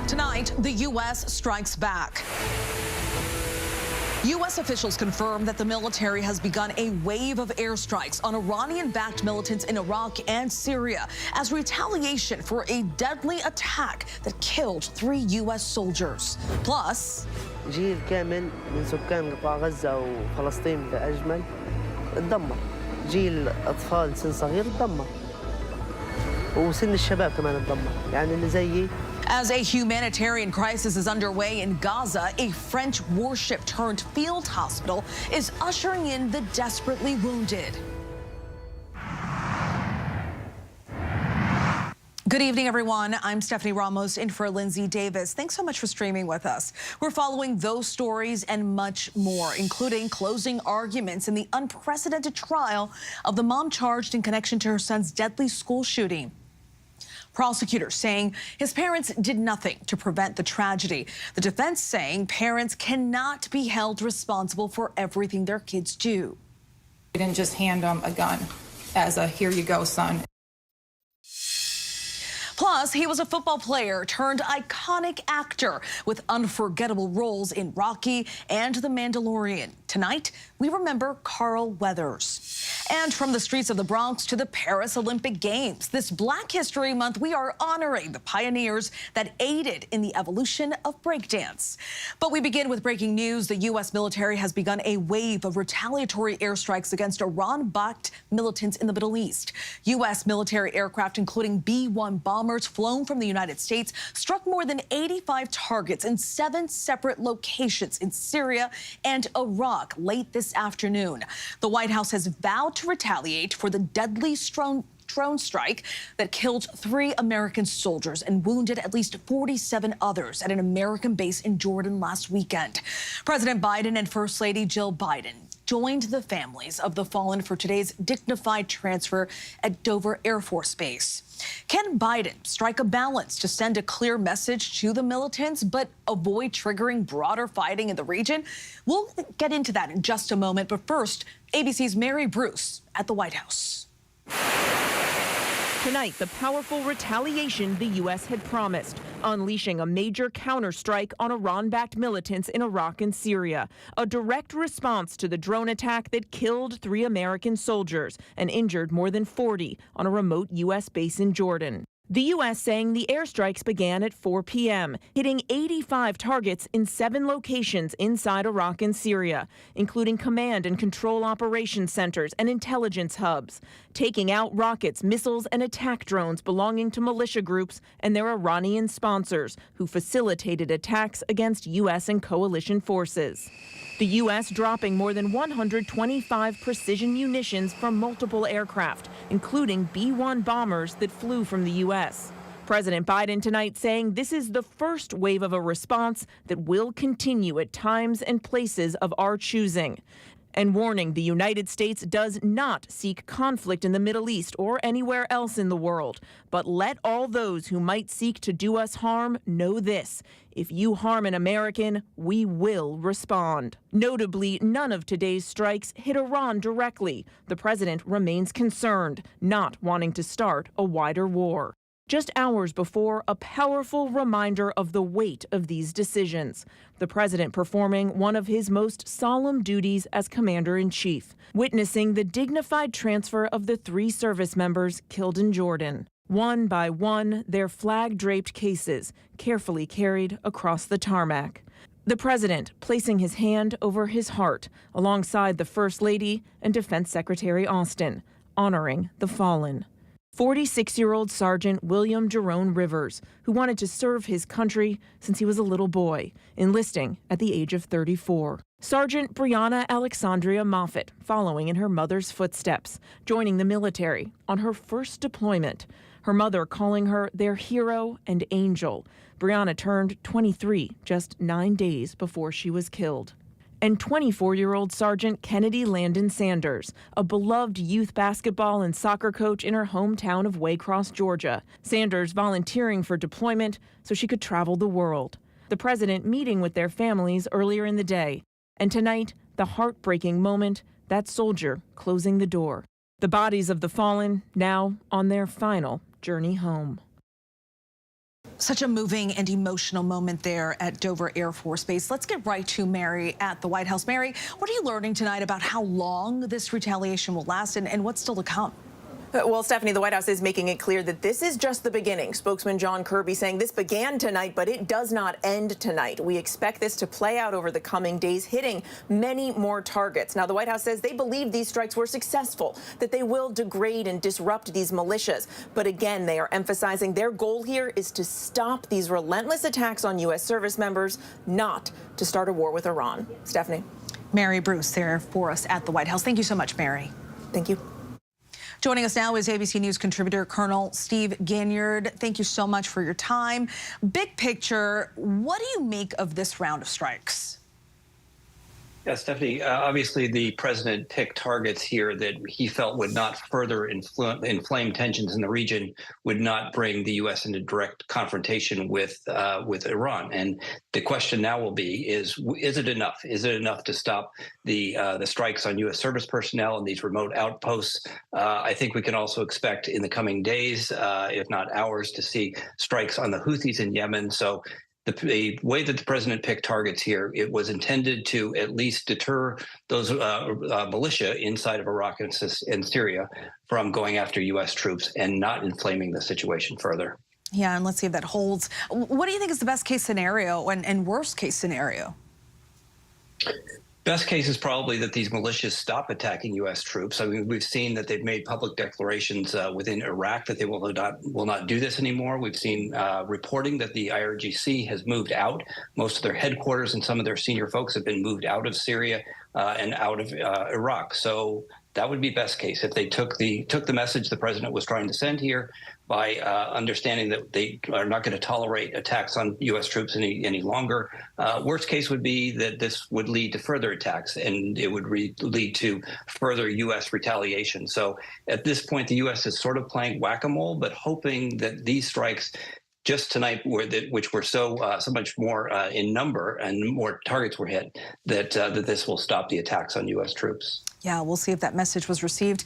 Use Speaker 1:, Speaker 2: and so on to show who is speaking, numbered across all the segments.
Speaker 1: Tonight, the U.S. strikes back. U.S. officials confirm that the military has begun a wave of airstrikes on Iranian-backed militants in Iraq and Syria as retaliation for a deadly attack that killed 3 U.S. soldiers. Plus,
Speaker 2: جيل كامل من سكان قطاع غزة وفلسطين بأجمل اتدمر. جيل أطفال سن صغير اتدمر. وسن الشباب كمان اتدمر. يعني اللي زيي.
Speaker 1: As a humanitarian crisis is underway in Gaza, a French warship turned field hospital is ushering in the desperately wounded. Good evening, everyone. I'm Stephanie Ramos in for Lindsay Davis. Thanks so much for streaming with us. We're following those stories and much more, including closing arguments in the unprecedented trial of the mom charged in connection to her son's deadly school shooting. Prosecutors saying his parents did nothing to prevent the tragedy. The defense saying parents cannot be held responsible for everything their kids do.
Speaker 3: They didn't just hand them a gun as a here you go, son.
Speaker 1: Plus, he was a football player turned iconic actor with unforgettable roles in Rocky and The Mandalorian. Tonight, we remember Carl Weathers. And from the streets of the Bronx to the Paris Olympic Games, this Black History Month, we are honoring the pioneers that aided in the evolution of breakdance. But we begin with breaking news. The U.S. military has begun a wave of retaliatory airstrikes against Iran-backed militants in the Middle East. U.S. military aircraft, including B-1 bombers flown from the United States, struck more than 85 targets in 7 separate locations in Syria and Iraq late this afternoon. The White House has vowed to retaliate for the deadly drone strike that killed 3 American soldiers and wounded at least 47 others at an American base in Jordan last weekend. President Biden and First Lady Jill Biden joined the families of the fallen for today's dignified transfer at Dover Air Force Base. Can Biden strike a balance to send a clear message to the militants but avoid triggering broader fighting in the region? We'll get into that in just a moment, but first, ABC's Mary Bruce at the White House.
Speaker 4: Tonight, the powerful retaliation the U.S. had promised, unleashing a major counterstrike on Iran-backed militants in Iraq and Syria, a direct response to the drone attack that killed 3 American soldiers and injured more than 40 on a remote U.S. base in Jordan. The U.S. saying the airstrikes began at 4 p.m., hitting 85 targets in 7 locations inside Iraq and Syria, including command and control operations centers and intelligence hubs, taking out rockets, missiles, and attack drones belonging to militia groups and their Iranian sponsors, who facilitated attacks against U.S. and coalition forces. The U.S. dropping more than 125 precision munitions from multiple aircraft, including B-1 bombers that flew from the U.S. President Biden tonight saying this is the first wave of a response that will continue at times and places of our choosing, and warning the United States does not seek conflict in the Middle East or anywhere else in the world, but let all those who might seek to do us harm know this: if you harm an American, we will respond. Notably, none of today's strikes hit Iran directly. The president remains concerned, not wanting to start a wider war. Just hours before, a powerful reminder of the weight of these decisions. The president performing one of his most solemn duties as commander-in-chief, witnessing the dignified transfer of the 3 service members killed in Jordan. One by one, their flag-draped cases carefully carried across the tarmac. The president placing his hand over his heart alongside the First Lady and Defense Secretary Austin, honoring the fallen. 46-year-old Sergeant William Jerome Rivers, who wanted to serve his country since he was a little boy, enlisting at the age of 34. Sergeant Brianna Alexandria Moffett, following in her mother's footsteps, joining the military on her first deployment. Her mother calling her their hero and angel. Brianna turned 23 just 9 days before she was killed. And 24-year-old Sergeant Kennedy Landon Sanders, a beloved youth basketball and soccer coach in her hometown of Waycross, Georgia. Sanders volunteering for deployment so she could travel the world. The president meeting with their families earlier in the day. And tonight, the heartbreaking moment, that soldier closing the door. The bodies of the fallen now on their final journey home.
Speaker 1: Such a moving and emotional moment there at Dover Air Force Base. Let's get right to Mary at the White House. Mary, what are you learning tonight about how long this retaliation will last and what's still to come?
Speaker 5: Well, Stephanie, the White House is making it clear that this is just the beginning. Spokesman John Kirby saying this began tonight, but it does not end tonight. We expect this to play out over the coming days, hitting many more targets. Now, the White House says they believe these strikes were successful, that they will degrade and disrupt these militias. But again, they are emphasizing their goal here is to stop these relentless attacks on U.S. service members, not to start a war with Iran. Stephanie.
Speaker 1: Mary Bruce there for us at the White House. Thank you so much, Mary.
Speaker 5: Thank you.
Speaker 1: Joining us now is ABC News contributor Colonel Steve Ganyard. Thank you so much for your time. Big picture, what do you make of this round of strikes?
Speaker 6: Yeah, Stephanie, obviously the president picked targets here that he felt would not further inflame tensions in the region, would not bring the U.S. into direct confrontation with Iran. And the question now will be, is it enough? Is it enough to stop the strikes on U.S. service personnel and these remote outposts? I think we can also expect in the coming days, if not hours, to see strikes on the Houthis in Yemen. So the way that the president picked targets here, it was intended to at least deter those militia inside of Iraq and Syria from going after U.S. troops and not inflaming the situation further.
Speaker 1: Yeah, and let's see if that holds. What do you think is the best case scenario and worst case scenario?
Speaker 6: Best case is probably that these militias stop attacking U.S. troops. I mean, we've seen that they've made public declarations within Iraq that they will not do this anymore. We've seen reporting that the IRGC has moved out. Most of their headquarters and some of their senior folks have been moved out of Syria and out of Iraq. So that would be best case if they took the message the president was trying to send here by understanding that they are not going to tolerate attacks on U.S. troops any longer. Worst case would be that this would lead to further attacks and it would lead to further U.S. retaliation. So at this point, the U.S. is sort of playing whack-a-mole, but hoping that these strikes just tonight, which were so much more in number and more targets were hit, that this will stop the attacks on U.S. troops.
Speaker 1: Yeah, we'll see if that message was received.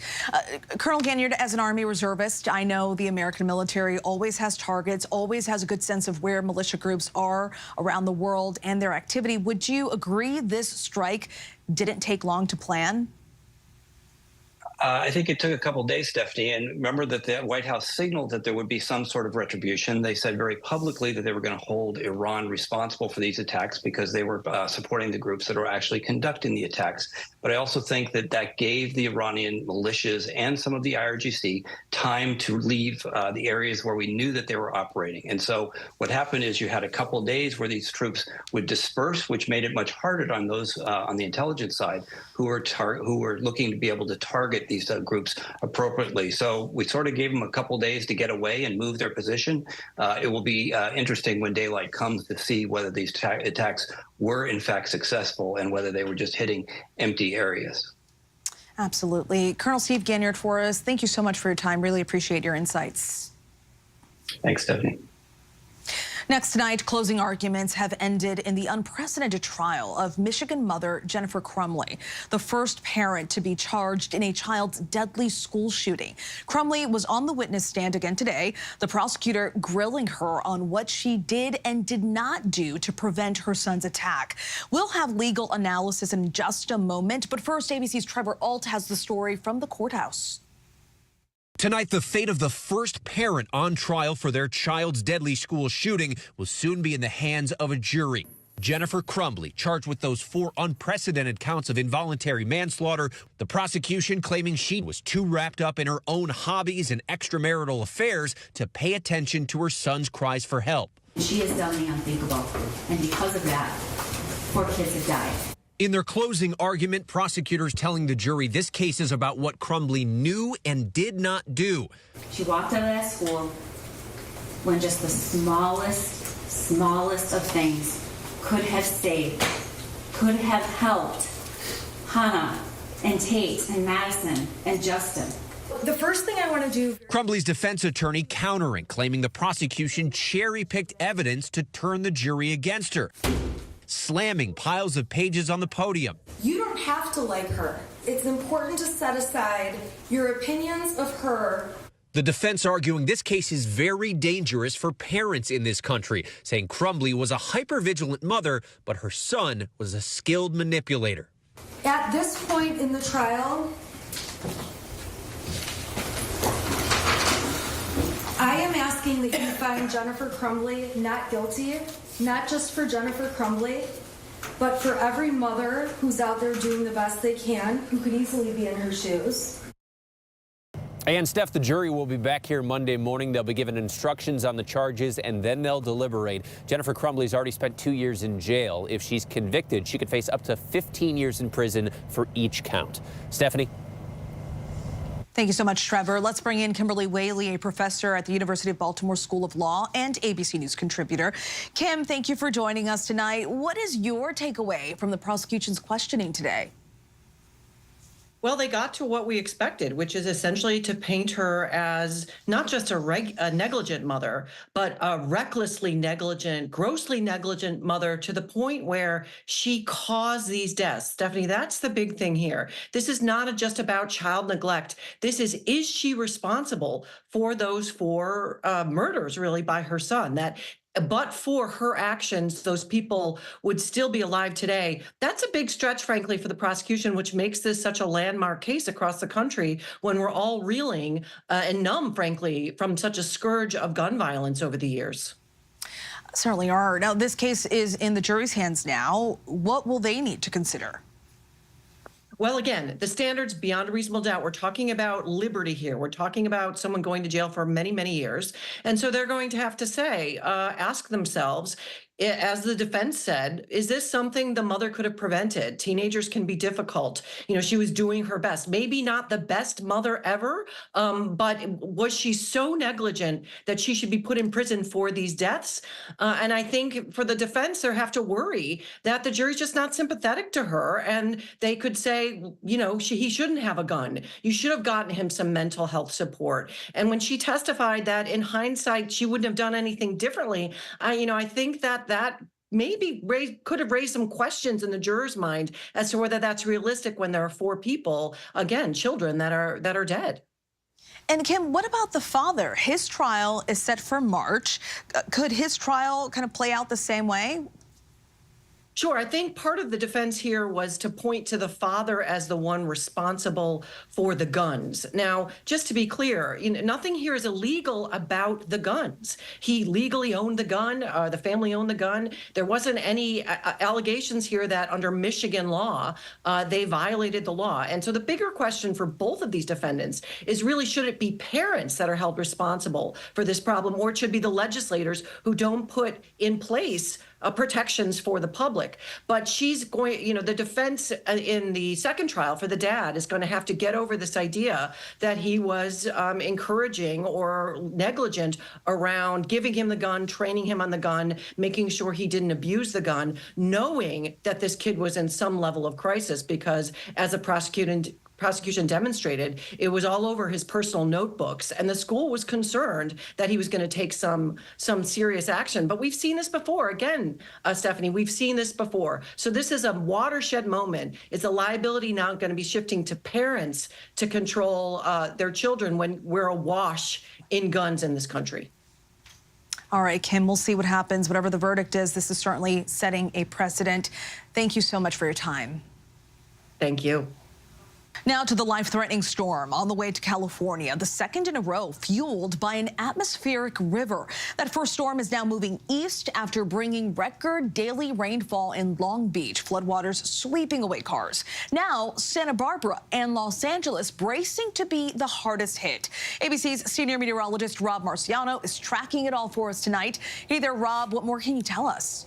Speaker 1: Colonel Ganyard, as an Army reservist, I know the American military always has targets, always has a good sense of where militia groups are around the world and their activity. Would you agree this strike didn't take long to plan?
Speaker 6: I think it took a couple of days, Stephanie, and remember that the White House signaled that there would be some sort of retribution. They said very publicly that they were going to hold Iran responsible for these attacks because they were supporting the groups that are actually conducting the attacks. But I also think that gave the Iranian militias and some of the IRGC time to leave the areas where we knew that they were operating. And so what happened is you had a couple of days where these troops would disperse, which made it much harder on those on the intelligence side who were looking to be able to target these groups appropriately. So we sort of gave them a couple days to get away and move their position. It will be interesting when daylight comes to see whether these attacks were in fact successful and whether they were just hitting empty areas.
Speaker 1: Absolutely. Colonel Steve Ganyard for us, thank you so much for your time. Really appreciate your insights.
Speaker 6: Thanks, Stephanie.
Speaker 1: Next tonight, closing arguments have ended in the unprecedented trial of Michigan mother Jennifer Crumbley, the first parent to be charged in a child's deadly school shooting. Crumbley was on the witness stand again today, the prosecutor grilling her on what she did and did not do to prevent her son's attack. We'll have legal analysis in just a moment, but first, ABC's Trevor Alt has the story from the courthouse.
Speaker 7: Tonight, the fate of the first parent on trial for their child's deadly school shooting will soon be in the hands of a jury. Jennifer Crumbley, charged with those 4 unprecedented counts of involuntary manslaughter, the prosecution claiming she was too wrapped up in her own hobbies and extramarital affairs to pay attention to her son's cries for help.
Speaker 8: She has done the unthinkable, and because of that, 4 kids have died.
Speaker 7: In their closing argument, prosecutors telling the jury this case is about what Crumbley knew and did not do.
Speaker 8: She walked out of that school when just the smallest of things could have saved, could have helped Hannah and Tate and Madison and Justin.
Speaker 9: The first thing I want to do...
Speaker 7: Crumbley's defense attorney countering, claiming the prosecution cherry-picked evidence to turn the jury against her, slamming piles of pages on the podium.
Speaker 9: You don't have to like her. It's important to set aside your opinions of her.
Speaker 7: The defense arguing this case is very dangerous for parents in this country, saying Crumbly was a hypervigilant mother, but her son was a skilled manipulator.
Speaker 9: At this point in the trial, I am asking that you find Jennifer Crumbly not guilty, not just for Jennifer Crumbly, but for every mother who's out there doing the best they can, who could easily be in her shoes.
Speaker 7: And Steph, the jury will be back here Monday morning. They'll be given instructions on the charges, and then they'll deliberate. Jennifer Crumbly's already spent 2 years in jail. If she's convicted, she could face up to 15 years in prison for each count. Stephanie?
Speaker 1: Thank you so much, Trevor. Let's bring in Kimberly Whaley, a professor at the University of Baltimore School of Law and ABC News contributor. Kim, thank you for joining us tonight. What is your takeaway from the prosecution's questioning today?
Speaker 10: Well, they got to what we expected, which is essentially to paint her as not just a negligent mother, but a recklessly negligent, grossly negligent mother to the point where she caused these deaths. Stephanie, that's the big thing here. This is not just about child neglect. This is she responsible for those 4 murders, really, by her son? But for her actions, those people would still be alive today. That's a big stretch, frankly, for the prosecution, which makes this such a landmark case across the country when we're all reeling and numb, frankly, from such a scourge of gun violence over the years.
Speaker 1: Certainly are. Now, this case is in the jury's hands now. What will they need to consider?
Speaker 10: Well, again, the standards beyond a reasonable doubt. We're talking about liberty here. We're talking about someone going to jail for many, many years. And so they're going to have to ask themselves, as the defense said, is this something the mother could have prevented? Teenagers can be difficult. You know, she was doing her best. Maybe not the best mother ever, but was she so negligent that she should be put in prison for these deaths? And I think for the defense, they have to worry that the jury's just not sympathetic to her. And they could say, you know, he shouldn't have a gun. You should have gotten him some mental health support. And when she testified that in hindsight, she wouldn't have done anything differently, I think that maybe could have raised some questions in the juror's mind as to whether that's realistic when there are 4 people, again, children that are dead.
Speaker 1: And Kim, what about the father? His trial is set for March. Could his trial kind of play out the same way?
Speaker 10: Sure. I think part of the defense here was to point to the father as the one responsible for the guns. Now, just to be clear, nothing here is illegal about the guns. He legally owned the gun. The family owned the gun. There wasn't any allegations here that under Michigan law, they violated the law. And so the bigger question for both of these defendants is really, should it be parents that are held responsible for this problem, or it should be the legislators who don't put in place protections for the public? But she's going, the defense in the second trial for the dad is going to have to get over this idea that he was encouraging or negligent around giving him the gun, training him on the gun, making sure he didn't abuse the gun, knowing that this kid was in some level of crisis, because as a prosecution demonstrated, it was all over his personal notebooks, and the school was concerned that he was going to take some serious action. But we've seen this before. Again, Stephanie, we've seen this before. So this is a watershed moment. Is the liability now going to be shifting to parents to control their children when we're awash in guns in this country?
Speaker 1: All right, Kim, we'll see what happens. Whatever the verdict is, this is certainly setting a precedent. Thank you so much for your time.
Speaker 10: Thank you.
Speaker 1: Now to the life-threatening storm on the way to California, the second in a row fueled by an atmospheric river. That first storm is now moving east after bringing record daily rainfall in Long Beach, floodwaters sweeping away cars. Now Santa Barbara and Los Angeles bracing to be the hardest hit. ABC's senior meteorologist Rob Marciano is tracking it all for us tonight. Hey there, Rob, what more can you tell us?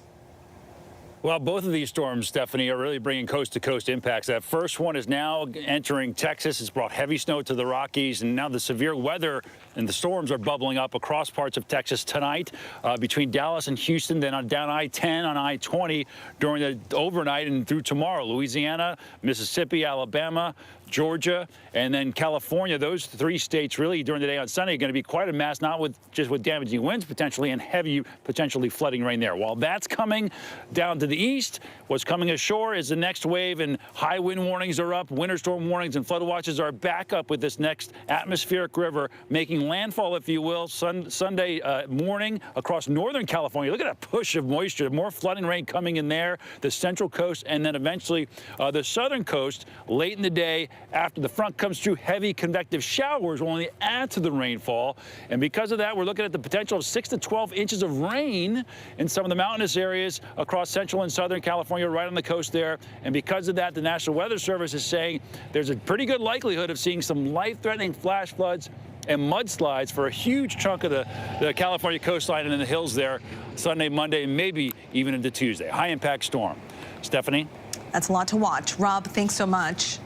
Speaker 11: Well, both of these storms, Stephanie, are really bringing coast-to-coast impacts. That first one is now entering Texas. It's brought heavy snow to the Rockies, and now the severe weather and the storms are bubbling up across parts of Texas tonight, between Dallas and Houston, then down I-10 on I-20 during the overnight and through tomorrow. Louisiana, Mississippi, Alabama, Georgia, and then California. Those three states really during the day on Sunday are going to be quite a mess, not just with damaging winds potentially and heavy, potentially flooding rain there. While that's coming down to the east, what's coming ashore is the next wave, and high wind warnings are up, winter storm warnings and flood watches are back up with this next atmospheric river making landfall, if you will, Sunday morning across northern California. Look at that push of moisture, more flooding rain coming in there, the central coast, and then eventually the southern coast late in the day. After the front comes through, heavy convective showers will only add to the rainfall. And because of that, we're looking at the potential of 6 to 12 inches of rain in some of the mountainous areas across central and southern California, right on the coast there. And because of that, the National Weather Service is saying there's a pretty good likelihood of seeing some life-threatening flash floods and mudslides for a huge chunk of the California coastline and in the hills there Sunday, Monday, maybe even into Tuesday. High-impact storm. Stephanie?
Speaker 1: That's a lot to watch. Rob, thanks so much.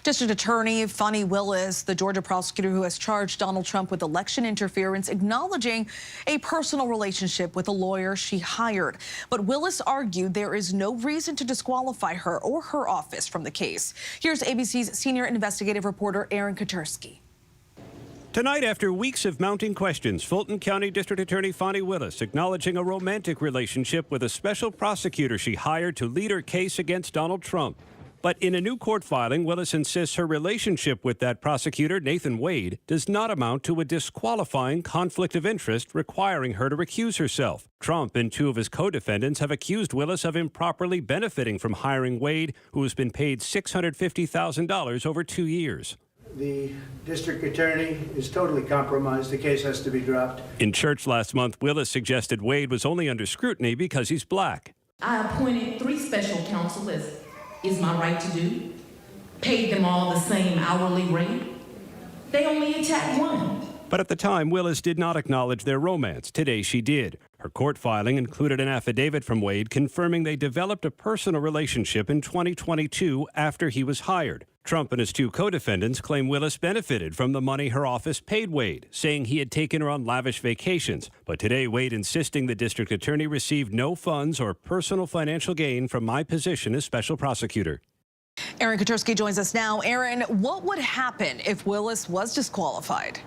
Speaker 1: District Attorney Fani Willis, the Georgia prosecutor who has charged Donald Trump with election interference, acknowledging a personal relationship with a lawyer she hired. But Willis argued there is no reason to disqualify her or her office from the case. Here's ABC's senior investigative reporter Aaron Katursky.
Speaker 12: Tonight, after weeks of mounting questions, Fulton County District Attorney Fani Willis acknowledging a romantic relationship with a special prosecutor she hired to lead her case against Donald Trump. But in a new court filing, Willis insists her relationship with that prosecutor, Nathan Wade, does not amount to a disqualifying conflict of interest requiring her to recuse herself. Trump and two of his co-defendants have accused Willis of improperly benefiting from hiring Wade, who has been paid $650,000 over 2 years.
Speaker 13: The district attorney is totally compromised. The case has to be dropped.
Speaker 12: In church last month, Willis suggested Wade was only under scrutiny because he's black.
Speaker 14: I appointed 3 special counsel, as is my right to do, paid them all the same hourly rate. They only attacked one.
Speaker 12: But at the time, Willis did not acknowledge their romance. Today she did. Her court filing included an affidavit from Wade confirming they developed a personal relationship in 2022 after he was hired. Trump and his 2 co-defendants claim Willis benefited from the money her office paid Wade, saying he had taken her on lavish vacations. But today, Wade insisting the district attorney received no funds or personal financial gain from my position as special prosecutor.
Speaker 1: Aaron Katursky joins us now. Aaron, what would happen if Willis was disqualified?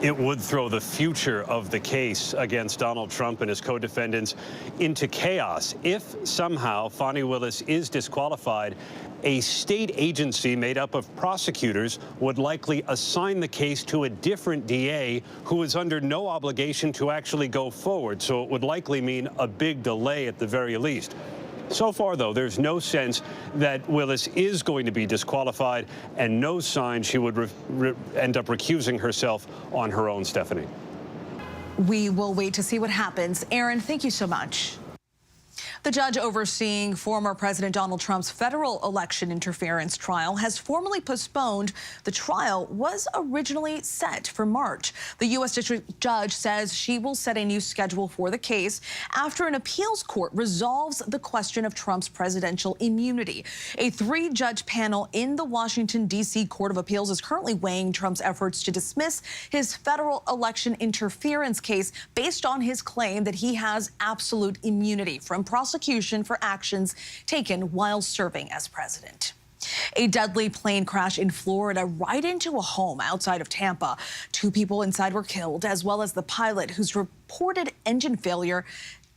Speaker 15: It would throw the future of the case against Donald Trump and his co-defendants into chaos. If somehow Fani Willis is disqualified, a state agency made up of prosecutors would likely assign the case to a different DA who is under no obligation to actually go forward. So it would likely mean a big delay at the very least. So far, though, there's no sense that Willis is going to be disqualified and no sign she would end up recusing herself on her own, Stephanie.
Speaker 1: We will wait to see what happens. Aaron, thank you so much. The judge overseeing former President Donald Trump's federal election interference trial has formally postponed. The trial was originally set for March. The U.S. District Judge says she will set a new schedule for the case after an appeals court resolves the question of Trump's presidential immunity. A 3-judge panel in the Washington, D.C. Court of Appeals is currently weighing Trump's efforts to dismiss his federal election interference case based on his claim that he has absolute immunity from prosecution for actions taken while serving as president. A deadly plane crash in Florida right into a home outside of Tampa. 2 people inside were killed, as well as the pilot whose reported engine failure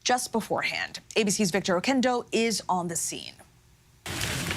Speaker 1: just beforehand. ABC's Victor Oquendo is on the scene.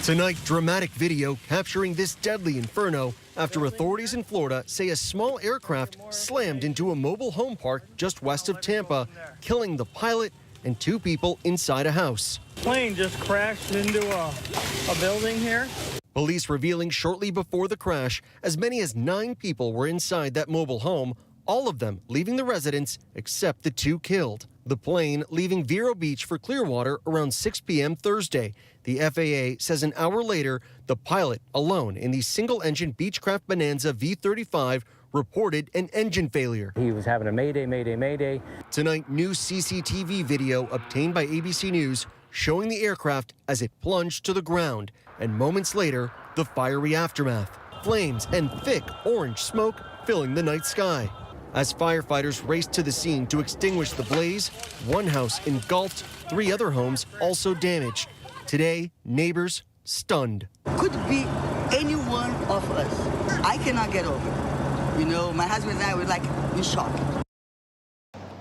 Speaker 16: Tonight, dramatic video capturing this deadly inferno after authorities in Florida say a small aircraft slammed into a mobile home park just west of Tampa, killing the pilot and 2 people inside a house.
Speaker 17: Plane just crashed into a building here.
Speaker 16: Police revealing shortly before the crash, as many as 9 people were inside that mobile home, all of them leaving the residence except the 2 killed. The plane leaving Vero Beach for Clearwater around 6 p.m. Thursday. The FAA says an hour later, the pilot, alone in the single-engine Beechcraft Bonanza V-35, reported an engine failure.
Speaker 18: He was having a mayday, mayday, mayday.
Speaker 16: Tonight, new CCTV video obtained by ABC News showing the aircraft as it plunged to the ground, and moments later, the fiery aftermath. Flames and thick orange smoke filling the night sky. As firefighters raced to the scene to extinguish the blaze, 1 house engulfed, 3 other homes also damaged. Today, neighbors stunned.
Speaker 19: Could be any one of us. I cannot get over it. You know, my husband and I were like in shock.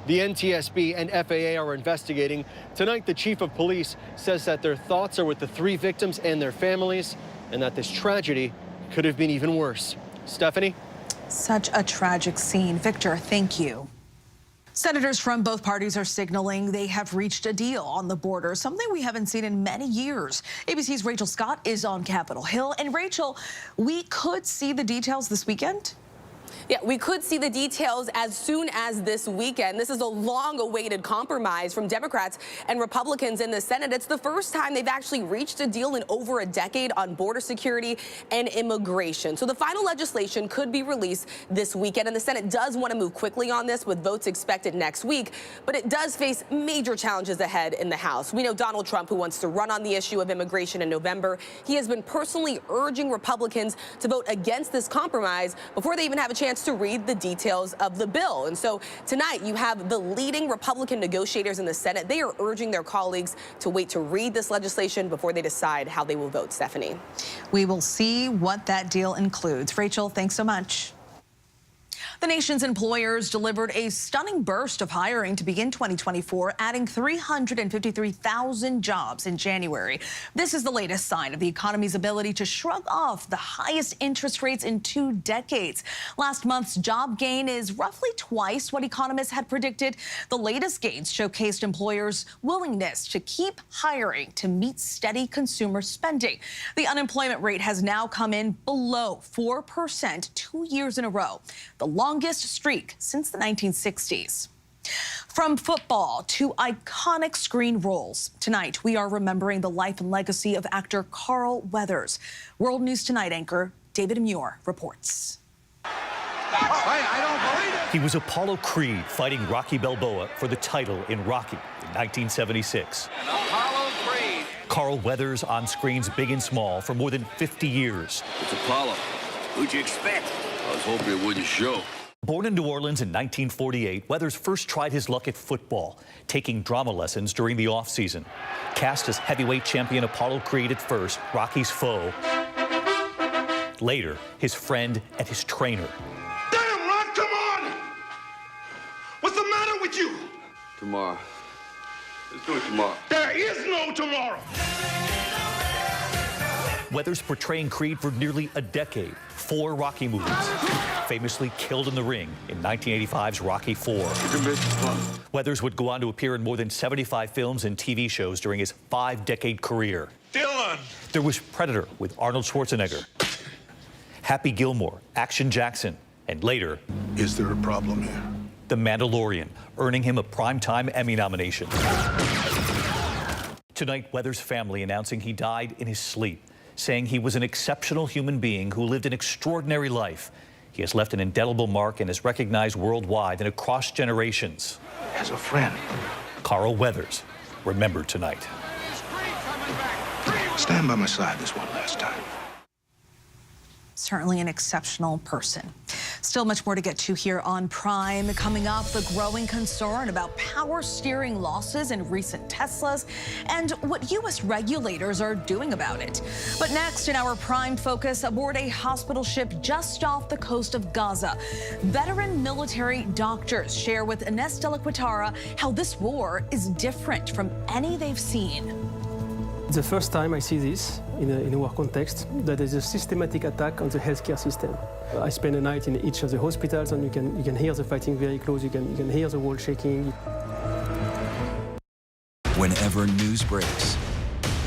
Speaker 16: The NTSB and FAA are investigating. Tonight, the chief of police says that their thoughts are with the 3 victims and their families, and that this tragedy could have been even worse. Stephanie?
Speaker 1: Such a tragic scene. Victor, thank you. Senators from both parties are signaling they have reached a deal on the border, something we haven't seen in many years. ABC's Rachel Scott is on Capitol Hill. And Rachel, we could see the details this weekend?
Speaker 20: Yeah, we could see the details as soon as this weekend. This is a long-awaited compromise from Democrats and Republicans in the Senate. It's the first time they've actually reached a deal in over a decade on border security and immigration. So the final legislation could be released this weekend, and the Senate does want to move quickly on this with votes expected next week, but it does face major challenges ahead in the House. We know Donald Trump, who wants to run on the issue of immigration in November, he has been personally urging Republicans to vote against this compromise before they even have a chance to read the details of the bill. And so tonight you have the leading Republican negotiators in the Senate. They are urging their colleagues to wait to read this legislation before they decide how they will vote. Stephanie.
Speaker 1: We will see what that deal includes. Rachel, thanks so much. The nation's employers delivered a stunning burst of hiring to begin 2024, adding 353,000 jobs in January. This is the latest sign of the economy's ability to shrug off the highest interest rates in 2 decades. Last month's job gain is roughly twice what economists had predicted. The latest gains showcased employers' willingness to keep hiring to meet steady consumer spending. The unemployment rate has now come in below 4% 2 years in a row, the longest streak since the 1960s. From football to iconic screen roles, tonight we are remembering the life and legacy of actor Carl Weathers. World News Tonight anchor David Muir reports.
Speaker 21: He was Apollo Creed fighting Rocky Balboa for the title in Rocky in 1976.
Speaker 22: Apollo Creed.
Speaker 21: Carl Weathers on screens big and small for more than 50 years.
Speaker 22: It's Apollo. Who'd you expect? I was hoping it wouldn't show.
Speaker 21: Born in New Orleans in 1948, Weathers first tried his luck at football, taking drama lessons during the offseason. Cast as heavyweight champion Apollo Creed at first, Rocky's foe. Later, his friend and his trainer.
Speaker 22: Damn, Rod, come on! What's the matter with you? Tomorrow. Let's do it tomorrow. There is no tomorrow!
Speaker 21: Weathers portraying Creed for nearly a decade, 4 Rocky movies, famously killed in the ring in 1985's Rocky IV. Weathers would go on to appear in more than 75 films and TV shows during his 5-decade career.
Speaker 22: Dylan!
Speaker 21: There was Predator with Arnold Schwarzenegger, Happy Gilmore, Action Jackson, and later...
Speaker 22: Is there a problem here?
Speaker 21: The Mandalorian, earning him a Primetime Emmy nomination. Tonight, Weathers' family announcing he died in his sleep, saying he was an exceptional human being who lived an extraordinary life. He has left an indelible mark and is recognized worldwide and across generations.
Speaker 22: As a friend.
Speaker 21: Carl Weathers, remembered tonight.
Speaker 22: Stand by my side this one last time.
Speaker 1: Certainly an exceptional person. Still much more to get to here on Prime. Coming up, the growing concern about power steering losses in recent Teslas and what U.S. regulators are doing about it. But next in our Prime focus, aboard a hospital ship just off the coast of Gaza, veteran military doctors share with Ines de la Quatara how this war is different from any they've seen.
Speaker 23: It's the first time I see this in a war context, that there's a systematic attack on the healthcare system. I spent a night in each of the hospitals, and you can hear the fighting very close. You can hear the wall shaking.
Speaker 24: Whenever news breaks.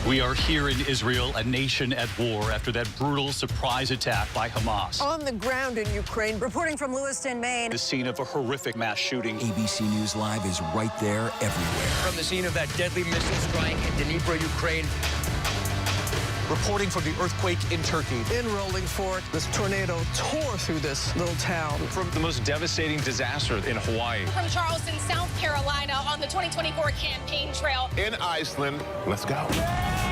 Speaker 25: We are here in Israel, a nation at war after that brutal surprise attack by Hamas.
Speaker 26: On the ground in Ukraine, reporting from Lewiston, Maine.
Speaker 25: The scene of a horrific mass shooting.
Speaker 24: ABC News Live is right there everywhere.
Speaker 27: From the scene of that deadly missile strike in Dnipro, Ukraine.
Speaker 25: Reporting from the earthquake in Turkey.
Speaker 26: In Rolling Fork, this tornado tore through this little town.
Speaker 25: From the most devastating disaster in Hawaii.
Speaker 28: From Charleston, South Carolina, on the 2024 campaign trail.
Speaker 22: In Iceland, let's go.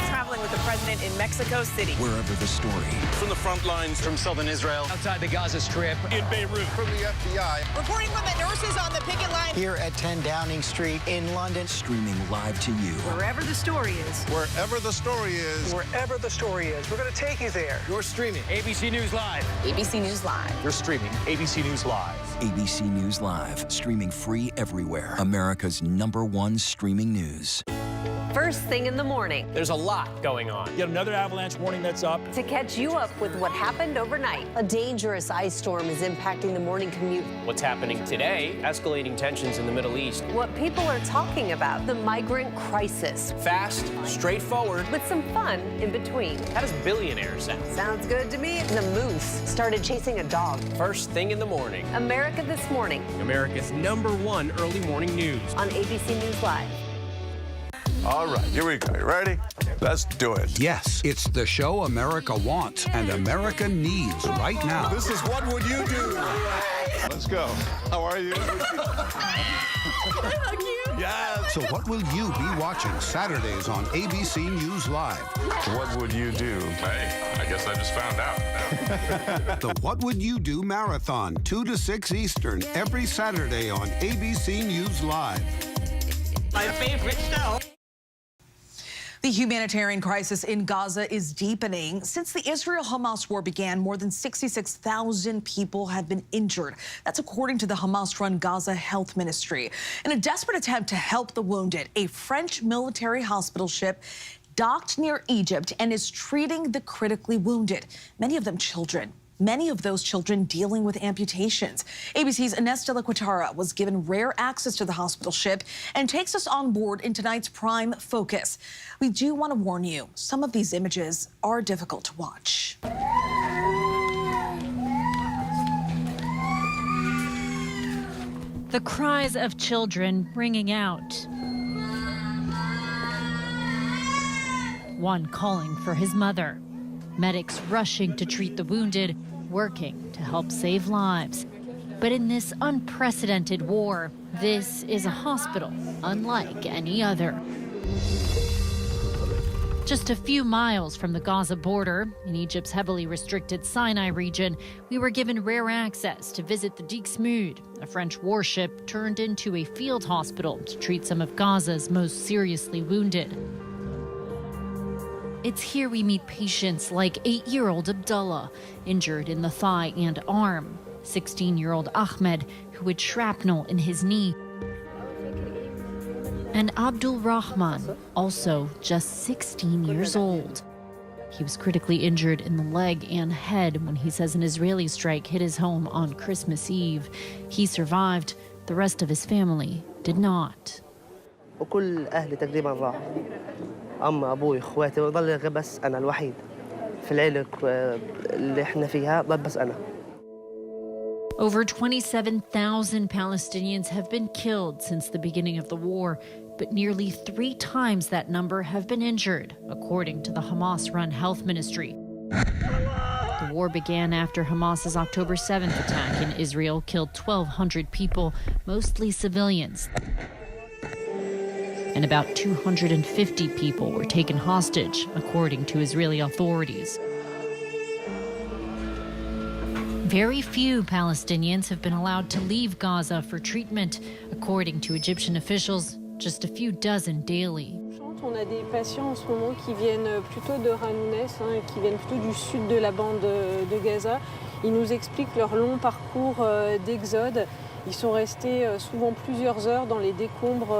Speaker 26: Traveling with the president in Mexico City.
Speaker 24: Wherever the story.
Speaker 27: From the front lines, from southern Israel. Outside the Gaza Strip.
Speaker 25: In Beirut.
Speaker 22: From the FBI.
Speaker 26: Reporting from the nurses on the picket line
Speaker 2: Here at 10 Downing Street in London.
Speaker 24: Streaming live to you.
Speaker 2: Wherever the story is.
Speaker 27: Wherever the story is.
Speaker 2: Wherever the story is. We're going to take you there.
Speaker 27: You're streaming ABC News Live.
Speaker 20: ABC News Live.
Speaker 21: You're streaming ABC News Live.
Speaker 24: ABC News Live. Streaming free everywhere. America's #1 streaming news.
Speaker 3: First thing in the morning.
Speaker 27: There's a lot going on. Yet another avalanche warning that's up.
Speaker 3: To catch you up with what happened overnight. A dangerous ice storm is impacting the morning commute.
Speaker 27: What's happening today? Escalating tensions in the Middle East.
Speaker 3: What people are talking about, the migrant crisis.
Speaker 27: Fast, straightforward.
Speaker 3: With some fun in between.
Speaker 27: How does billionaire sound?
Speaker 3: Sounds good to me. The moose started chasing a dog.
Speaker 27: First thing in the morning.
Speaker 3: America This Morning.
Speaker 27: America's #1 early morning news.
Speaker 3: On ABC News Live.
Speaker 22: All right, here we go. You ready? Let's do it.
Speaker 4: Yes, it's the show America wants and America needs right now.
Speaker 22: This is What Would You Do? Let's go. How are you? Yes.
Speaker 4: So what will you be watching Saturdays on ABC News Live?
Speaker 22: What would you do? Hey, I guess I just found out.
Speaker 4: The What Would You Do Marathon, 2 to 6 Eastern, every Saturday on ABC News Live.
Speaker 2: My favorite show.
Speaker 1: The humanitarian crisis in Gaza is deepening. Since the Israel-Hamas war began, more than 66,000 people have been injured. That's according to the Hamas-run Gaza Health Ministry. In a desperate attempt to help the wounded, a French military hospital ship docked near Egypt and is treating the critically wounded, many of them children. Many of those children dealing with amputations. ABC's Ines de la Quatara was given rare access to the hospital ship and takes us on board in tonight's Prime Focus. We do want to warn you, some of these images are difficult to watch.
Speaker 5: The cries of children ringing out. One calling for his mother. Medics rushing to treat the wounded, working to help save lives. But in this unprecedented war, this is a hospital unlike any other. Just a few miles from the Gaza border, in Egypt's heavily restricted Sinai region, we were given rare access to visit the Dixmude, a French warship turned into a field hospital to treat some of Gaza's most seriously wounded. It's here we meet patients like 8-year-old Abdullah, injured in the thigh and arm, 16-year-old Ahmed, who had shrapnel in his knee, and Abdul Rahman, also just 16 years old. He was critically injured in the leg and head when he says an Israeli strike hit his home on Christmas Eve. He survived. The rest of his family did not.
Speaker 2: وكل أهلي تقريبا راحوا. أما أبوي إخواتي وظل بس أنا الوحيد في العيلة اللي إحنا فيها بس أنا.
Speaker 5: Over 27,000 Palestinians have been killed since the beginning of the war, but nearly 3 times that number have been injured, according to the Hamas-run health ministry. The war began after Hamas's October 7th attack in Israel killed 1,200 people, mostly civilians. And about 250 people were taken hostage, according to Israeli authorities. Very few Palestinians have been allowed to leave Gaza for treatment, according to Egyptian officials, just a few dozen daily.
Speaker 6: On a des patients en ce moment qui viennent plutôt de Ranounès, qui viennent plutôt du sud de la bande de Gaza. Ils nous expliquent leur long parcours d'exode. Ils sont restés souvent plusieurs heures dans les décombres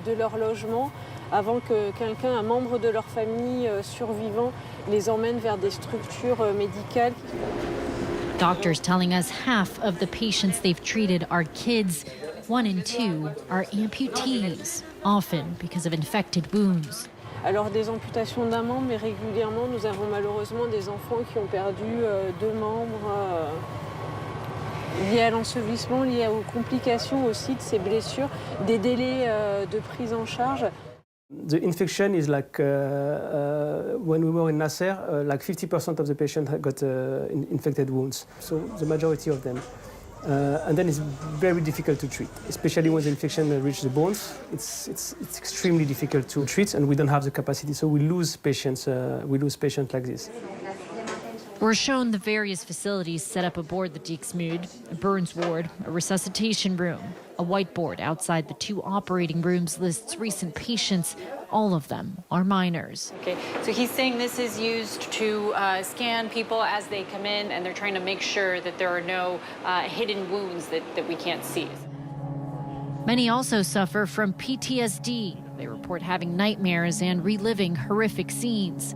Speaker 6: de leur logement avant que quelqu'un, un membre de leur famille survivant, les emmène vers des structures médicales.
Speaker 5: Doctors telling us half of the patients they've treated are kids. 1 in 2 are amputees, often because of infected wounds.
Speaker 6: Alors des amputations d'un membre, mais régulièrement nous avons malheureusement des enfants qui ont perdu 2 membres liés à l'ensevelissement, liés aux complications aussi de ces blessures, des délais de prise en charge.
Speaker 23: The infection is like when we were in Nasser, like 50% of the patients got infected wounds, so the majority of them. And then it's very difficult to treat, especially when the infection reaches the bones. It's extremely difficult to treat, and we don't have the capacity, so we lose patients like this.
Speaker 5: We're shown the various facilities set up aboard the Dixmude: a burns ward, a resuscitation room. A whiteboard outside the 2 operating rooms lists recent patients. All of them are minors.
Speaker 7: Okay, so he's saying this is used to scan people as they come in, and they're trying to make sure that there are no hidden wounds that we can't see.
Speaker 5: Many also suffer from PTSD. They report having nightmares and reliving horrific scenes.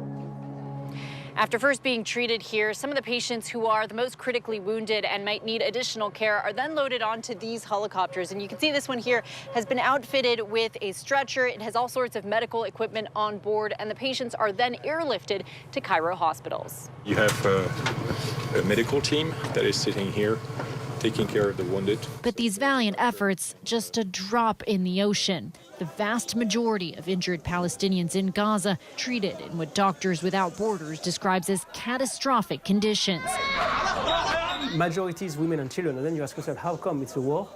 Speaker 7: After first being treated here, some of the patients who are the most critically wounded and might need additional care are then loaded onto these helicopters. And you can see this one here has been outfitted with a stretcher. It has all sorts of medical equipment on board, and the patients are then airlifted to Cairo hospitals.
Speaker 8: You have a medical team that is sitting here, taking care of the wounded.
Speaker 5: But these valiant efforts, just a drop in the ocean. The vast majority of injured Palestinians in Gaza treated in what Doctors Without Borders describes as catastrophic conditions.
Speaker 23: Majority is women and children, and then you ask yourself, how come it's a war?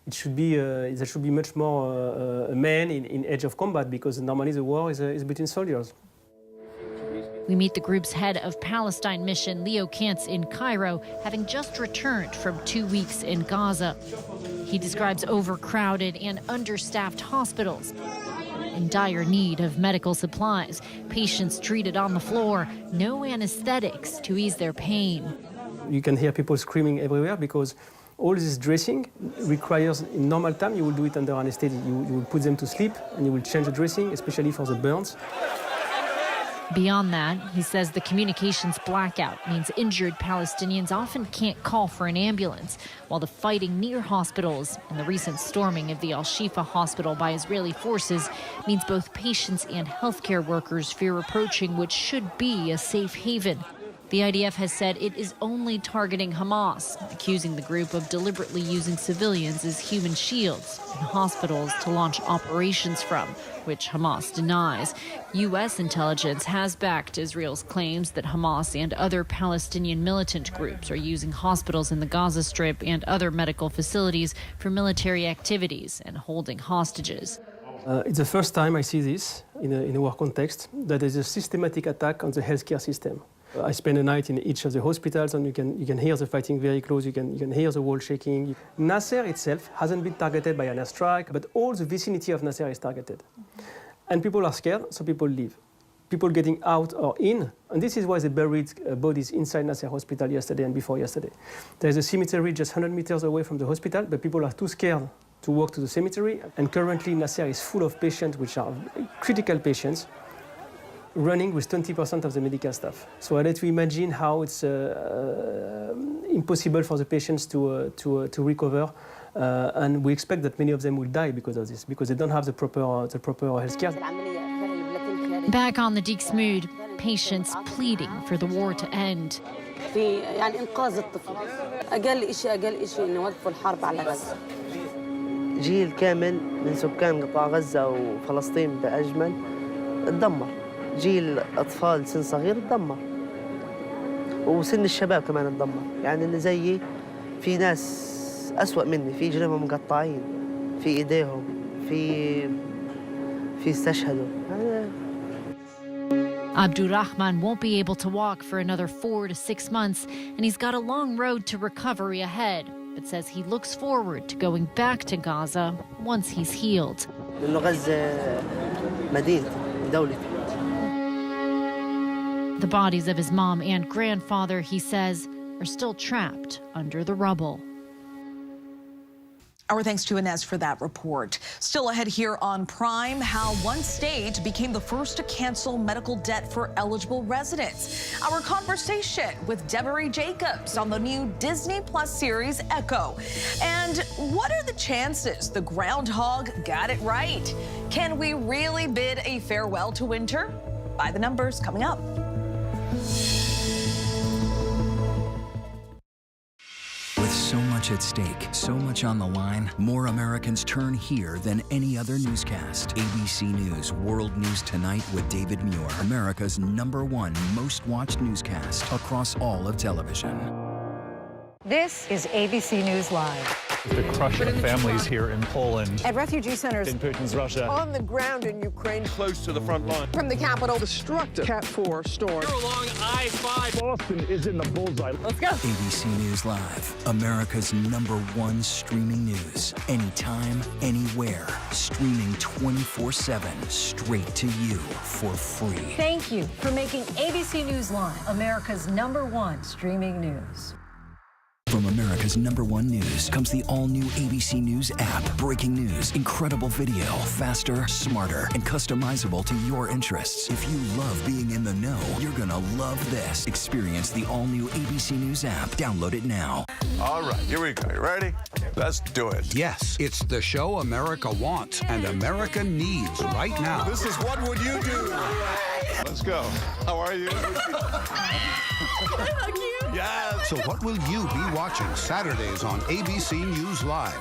Speaker 23: It should be there should be much more men in edge of combat, because normally the war is between soldiers.
Speaker 5: We meet the group's head of Palestine mission, Leo Kantz, in Cairo, having just returned from 2 weeks in Gaza. He describes overcrowded and understaffed hospitals, in dire need of medical supplies, patients treated on the floor, no anesthetics to ease their pain.
Speaker 23: You can hear people screaming everywhere because all this dressing requires, in normal time, you will do it under anesthetic. You will put them to sleep and you will change the dressing, especially for the burns.
Speaker 5: Beyond that, he says the communications blackout means injured Palestinians often can't call for an ambulance, while the fighting near hospitals and the recent storming of the Al-Shifa hospital by Israeli forces means both patients and healthcare workers fear approaching what should be a safe haven. The IDF has said it is only targeting Hamas, accusing the group of deliberately using civilians as human shields in hospitals to launch operations from, which Hamas denies. U.S. intelligence has backed Israel's claims that Hamas and other Palestinian militant groups are using hospitals in the Gaza Strip and other medical facilities for military activities and holding hostages.
Speaker 23: It's the first time I see this in a war context, that is a systematic attack on the healthcare system. I spent a night in each of the hospitals, and you can hear the fighting very close. You can hear the wall shaking. Nasser itself hasn't been targeted by an airstrike, but all the vicinity of Nasser is targeted. And people are scared, so people leave. People getting out or in, and this is why they buried bodies inside Nasser Hospital yesterday and before yesterday. There's a cemetery just 100 meters away from the hospital, but people are too scared to walk to the cemetery. And currently Nasser is full of patients, which are critical patients, running with 20% of the medical staff. So I let you imagine how it's impossible for the patients to recover, and we expect that many of them will die because of this, because they don't have the proper health care.
Speaker 5: Back on the Dixmude, patients pleading for the war to end.
Speaker 2: جيل كامل من سكان قطاع غزة وفلسطين بأجمل اتدمر. جيل أطفال سن صغير اتدمر، وسن الشباب كمان اتدمر. يعني اللي زيي في ناس أسوأ مني، في جنبهم مقطعين، في إيديهم، في استشهدوا.
Speaker 5: Abdurrahman won't be able to walk for another 4 to 6 months, and he's got a long road to recovery ahead, but says he looks forward to going back to Gaza once he's healed.
Speaker 2: لأنه غزة مدينتي، دولتي.
Speaker 5: The bodies of his mom and grandfather, he says, are still trapped under the rubble.
Speaker 1: Our thanks to Inez for that report. Still ahead here on Prime, how one state became the first to cancel medical debt for eligible residents. Our conversation with Deborah Jacobs on the new Disney Plus series Echo. And what are the chances the groundhog got it right? Can we really bid a farewell to winter? By the numbers coming up.
Speaker 24: With so much at stake, so much on the line, more Americans turn here than any other newscast. ABC News World News Tonight with David Muir, America's #1 most watched newscast across all of television.
Speaker 9: This is ABC News Live.
Speaker 25: The crush of families here in Poland.
Speaker 28: At refugee centers
Speaker 25: In Putin's Russia.
Speaker 28: on the ground in Ukraine.
Speaker 26: Close to the front line.
Speaker 28: From the capital.
Speaker 26: Destructive Cat 4 storm.
Speaker 28: Here along I-5.
Speaker 26: Boston is in the bullseye.
Speaker 28: Let's go.
Speaker 24: ABC News Live, America's #1 streaming news. Anytime, anywhere. Streaming 24/7, straight to you for free.
Speaker 9: Thank you for making ABC News Live America's #1 streaming news.
Speaker 24: From America's #1 news comes the all-new ABC News app. Breaking news, incredible video, faster, smarter, and customizable to your interests. If you love being in the know, you're gonna love this. Experience the all-new ABC News app. Download it now.
Speaker 22: All right, here we go. You ready? Let's do it.
Speaker 4: Yes, it's the show America wants and America needs right now.
Speaker 22: This is What Would You Do? Let's go. How are you? Yes.
Speaker 4: So what will you be watching Saturdays on ABC News Live?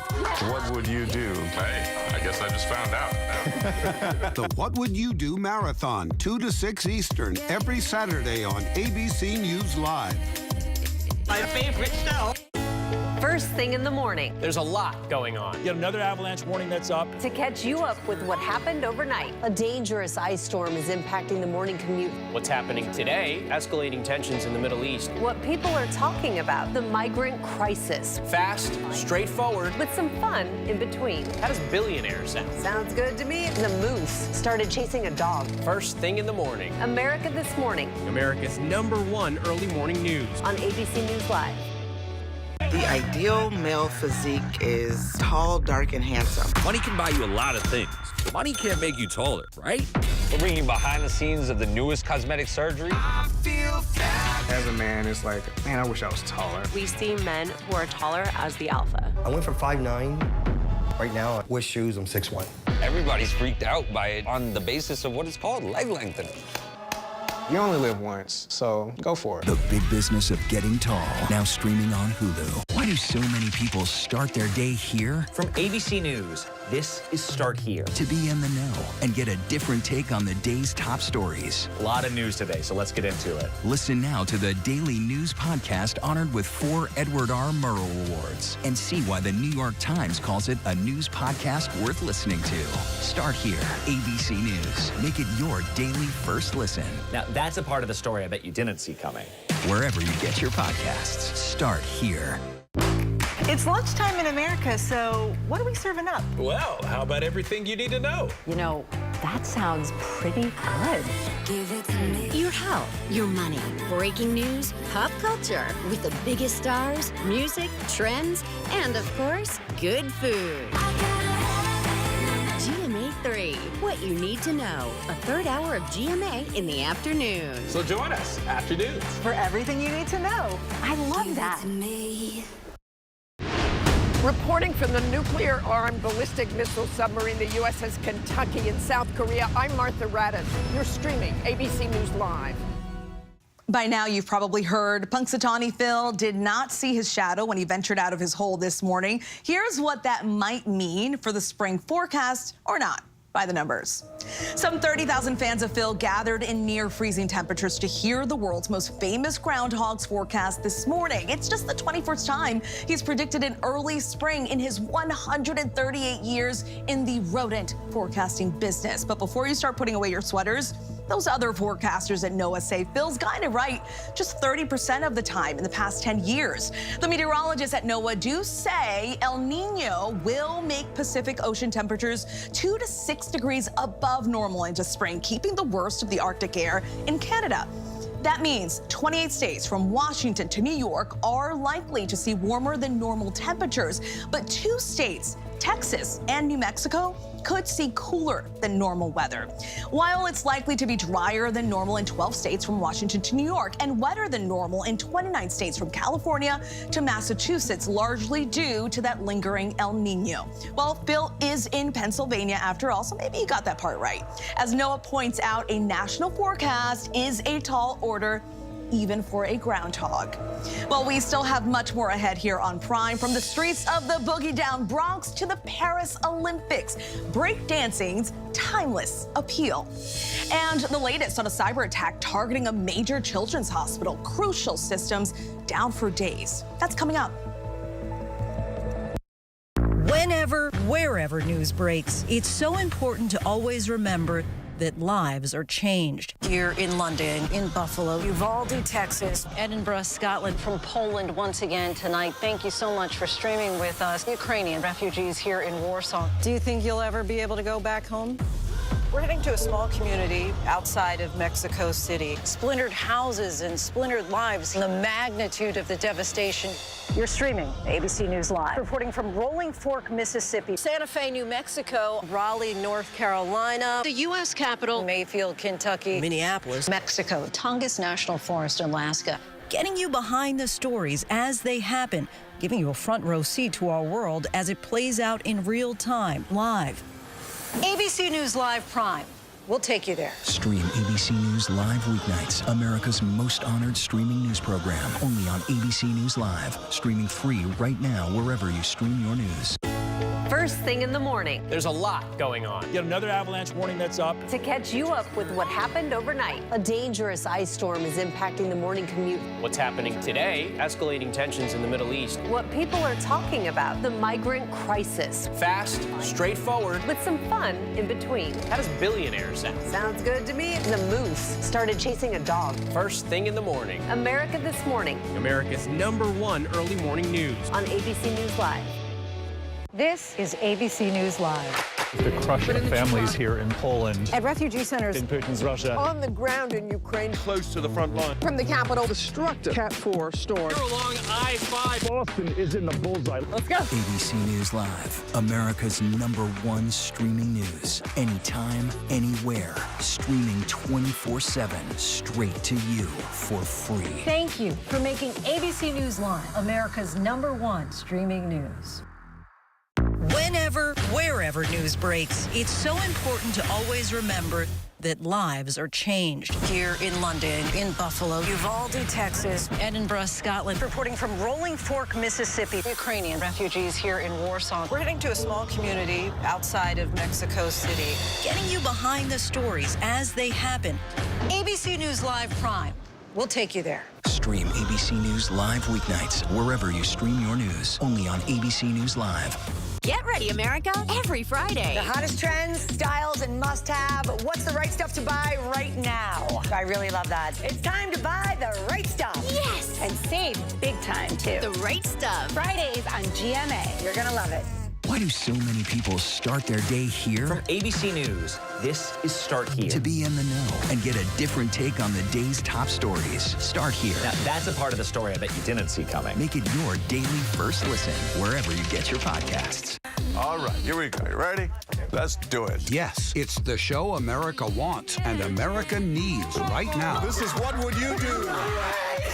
Speaker 22: What would you do? Hey, I guess I just found out.
Speaker 4: The What Would You Do Marathon, 2 to 6 Eastern, every Saturday on ABC News Live.
Speaker 28: My favorite show.
Speaker 3: First thing in the morning.
Speaker 27: There's a lot going on.
Speaker 21: Yet another avalanche warning that's up.
Speaker 3: To catch you up with what happened overnight. A dangerous ice storm is impacting the morning commute.
Speaker 27: What's happening today? Escalating tensions in the Middle East.
Speaker 3: What people are talking about. The migrant crisis.
Speaker 27: Fast, straightforward.
Speaker 3: With some fun in between.
Speaker 27: How does billionaire sound?
Speaker 3: Sounds good to me. The moose started chasing a dog.
Speaker 27: First thing in the morning.
Speaker 3: America This Morning.
Speaker 27: America's #1 early morning news.
Speaker 3: On ABC News Live.
Speaker 10: The ideal male physique is tall, dark, and handsome.
Speaker 11: Money can buy you a lot of things. Money can't make you taller, right? We're bringing you behind the scenes of the newest cosmetic surgery.
Speaker 10: I feel fat.
Speaker 26: As a man, it's like, man, I wish I was taller.
Speaker 12: We see men who are taller as the alpha.
Speaker 13: I went from 5'9". Right now, with shoes, I'm 6'1".
Speaker 11: Everybody's freaked out by it on the basis of what it's called, leg lengthening.
Speaker 26: You only live once, so go for it.
Speaker 24: The Big Business of Getting Tall, now streaming on Hulu. Why do so many people start their day here?
Speaker 21: From ABC News, this is Start Here.
Speaker 24: To be in the know and get a different take on the day's top stories.
Speaker 21: A lot of news today, so let's get into it.
Speaker 24: Listen now to the Daily News Podcast honored with 4 Edward R. Murrow Awards and see why the New York Times calls it a news podcast worth listening to. Start Here, ABC News. Make it your daily first listen.
Speaker 21: Now, that's a part of the story I bet you didn't see coming.
Speaker 24: Wherever you get your podcasts, Start Here.
Speaker 28: It's lunchtime in America, so what are we serving up?
Speaker 25: Well, how about everything you need to know?
Speaker 9: You know, that sounds pretty good.
Speaker 14: Give it to me. Your health, your money, breaking news, pop culture with the biggest stars, music, trends, and of course, good food. GMA 3, what you need to know. A third hour of GMA in the afternoon.
Speaker 25: So join us, afternoons.
Speaker 28: For everything you need to know. I love that.
Speaker 9: Reporting from the nuclear-armed ballistic missile submarine, the USS Kentucky in South Korea, I'm Martha Radin. You're streaming ABC News Live.
Speaker 1: By now, you've probably heard Punxsutawney Phil did not see his shadow when he ventured out of his hole this morning. Here's what that might mean for the spring forecast, or not. By the numbers. Some 30,000 fans of Phil gathered in near freezing temperatures to hear the world's most famous groundhog's forecast this morning. It's just the 21st time he's predicted an early spring in his 138 years in the rodent forecasting business. But before you start putting away your sweaters, those other forecasters at NOAA say Phil's kind of right just 30% of the time in the past 10 years. The meteorologists at NOAA do say El Nino will make Pacific Ocean temperatures 2 to 6 degrees above normal into spring, keeping the worst of the Arctic air in Canada. That means 28 states from Washington to New York are likely to see warmer than normal temperatures, but 2 states, Texas and New Mexico, could see cooler than normal weather. While it's likely to be drier than normal in 12 states from Washington to New York and wetter than normal in 29 states from California to Massachusetts, largely due to that lingering El Nino. Well, Phil is in Pennsylvania after all, so maybe you got that part right. As NOAA points out, a national forecast is a tall order, even for a groundhog. Well, we still have much more ahead here on Prime. From the streets of the boogie down Bronx to the Paris Olympics, breakdancing's timeless appeal. And the latest on a cyber attack targeting a major children's hospital. Crucial systems down for days. That's coming up.
Speaker 6: wherever news breaks, it's so important to always remember that lives are changed. Here in London, in Buffalo, Uvalde, Texas, Edinburgh, Scotland.
Speaker 3: From Poland once again tonight. Thank you so much for streaming with us. Ukrainian refugees here in Warsaw.
Speaker 6: Do you think you'll ever be able to go back home? We're heading to a small community outside of Mexico City. Splintered houses and splintered lives. The magnitude of the devastation.
Speaker 3: You're streaming ABC News Live. Reporting from Rolling Fork, Mississippi.
Speaker 6: Santa Fe, New Mexico. Raleigh, North Carolina. The U.S. Capitol. Mayfield, Kentucky. Minneapolis.
Speaker 3: Mexico. Tongass National Forest, Alaska.
Speaker 6: Getting you behind the stories as they happen. Giving you a front row seat to our world as it plays out in real time, live. ABC News Live Prime. We'll take you there.
Speaker 24: Stream ABC News Live weeknights, America's most honored streaming news program, only on ABC News Live. Streaming free right now wherever you stream your news.
Speaker 3: First thing in the morning.
Speaker 27: There's a lot going on.
Speaker 25: Yet another avalanche warning that's up.
Speaker 3: To catch you up with what happened overnight. A dangerous ice storm is impacting the morning commute.
Speaker 27: What's happening today? Escalating tensions in the Middle East.
Speaker 3: What people are talking about. The migrant crisis.
Speaker 27: Fast, straightforward.
Speaker 3: With some fun in between.
Speaker 27: How does billionaire sound?
Speaker 3: Sounds good to me. The moose started chasing a dog.
Speaker 27: First thing in the morning.
Speaker 3: America This Morning.
Speaker 27: America's #1 early morning news.
Speaker 3: On ABC News Live. This is ABC News Live.
Speaker 25: The crush of families here in Poland.
Speaker 6: At refugee centers.
Speaker 25: In Putin's Russia.
Speaker 9: On the ground in Ukraine.
Speaker 25: Close to the front line.
Speaker 9: From the capital. Destructive Cat 4 storm.
Speaker 27: You're along I-5.
Speaker 25: Boston is in the bullseye.
Speaker 9: Let's go.
Speaker 24: ABC News Live, America's #1 streaming news. Anytime, anywhere. Streaming 24/7, straight to you for free.
Speaker 6: Thank you for making ABC News Live America's #1 streaming news. Whenever, wherever news breaks, it's so important to always remember that lives are changed. Here in London, in Buffalo, Uvalde, Texas, Edinburgh, Scotland. Reporting from Rolling Fork, Mississippi. Ukrainian refugees here in Warsaw. We're heading to a small community outside of Mexico City. Getting you behind the stories as they happen. ABC News Live Prime. We'll take you there.
Speaker 24: Stream ABC News Live weeknights wherever you stream your news. Only on ABC News Live.
Speaker 14: Get ready, America, every Friday.
Speaker 6: The hottest trends, styles, and must-have. What's the right stuff to buy right now? I really love that. It's time to buy the right stuff.
Speaker 14: Yes!
Speaker 6: And save big time, too.
Speaker 14: The right stuff.
Speaker 6: Fridays on GMA. You're gonna love it.
Speaker 24: Why do so many people start their day here?
Speaker 27: From ABC News, this is Start Here.
Speaker 24: To be in the know and get a different take on the day's top stories. Start here.
Speaker 11: Now, that's a part of the story I bet you didn't see coming.
Speaker 24: Make it your daily first listen wherever you get your podcasts.
Speaker 22: All right, here we go. You ready? Let's do it.
Speaker 4: Yes, it's the show America wants and America needs right now.
Speaker 22: This is What Would You Do?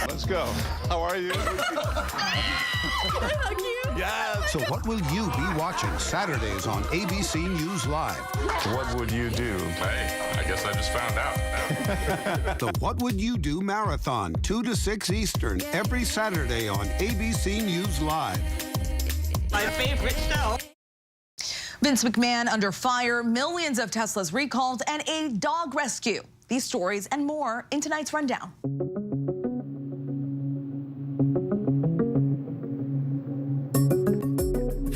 Speaker 22: Let's go. How are you? Yes.
Speaker 4: So what will you be watching Saturdays on ABC News Live?
Speaker 22: What would you do? Hey, I guess I just found out.
Speaker 4: The What Would You Do Marathon, 2 to 6 Eastern, every Saturday on ABC News Live.
Speaker 9: My favorite show.
Speaker 1: Vince McMahon under fire, millions of Teslas recalled, and a dog rescue. These stories and more in tonight's rundown.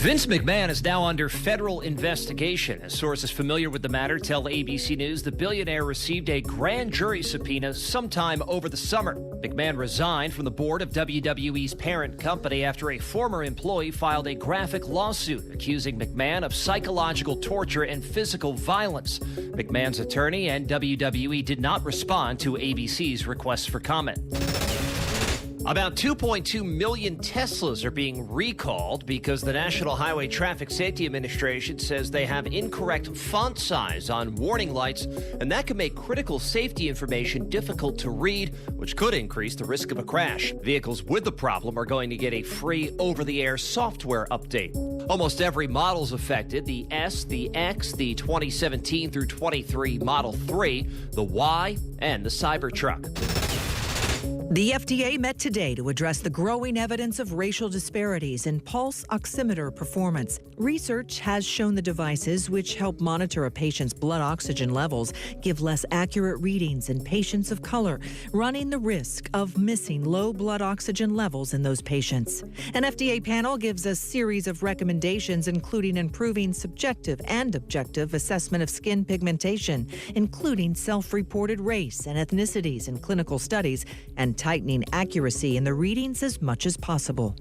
Speaker 7: Vince McMahon is now under federal investigation. As sources familiar with the matter tell ABC News the billionaire received a grand jury subpoena sometime over the summer. McMahon resigned from the board of WWE's parent company after a former employee filed a graphic lawsuit accusing McMahon of psychological torture and physical violence. McMahon's attorney and WWE did not respond to ABC's request for comment. About 2.2 million Teslas are being recalled because the National Highway Traffic Safety Administration says they have incorrect font size on warning lights, and that can make critical safety information difficult to read, which could increase the risk of a crash. Vehicles with the problem are going to get a free over-the-air software update. Almost every model's affected: the S, the X, the 2017 through 23 Model 3, the Y, and the Cybertruck.
Speaker 8: The FDA met today to address the growing evidence of racial disparities in pulse oximeter performance. Research has shown the devices, which help monitor a patient's blood oxygen levels, give less accurate readings in patients of color, running the risk of missing low blood oxygen levels in those patients. An FDA panel gives a series of recommendations, including improving subjective and objective assessment of skin pigmentation, including self-reported race and ethnicities in clinical studies, and tightening accuracy in the readings as much as possible.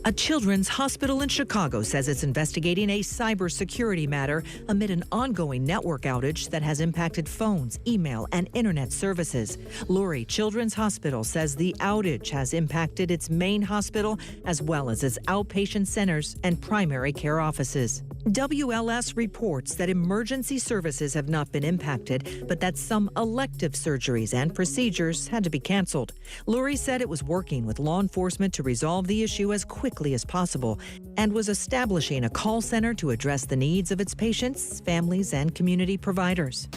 Speaker 8: A children's hospital in Chicago says it's investigating a cybersecurity matter amid an ongoing network outage that has impacted phones, email, and internet services. Lurie Children's Hospital says the outage has impacted its main hospital as well as its outpatient centers and primary care offices. WLS reports that emergency services have not been impacted, but that some elective surgeries and procedures had to be canceled. Lurie said it was working with law enforcement to resolve the issue as quickly as possible and was establishing a call center to address the needs of its patients, families, and community providers.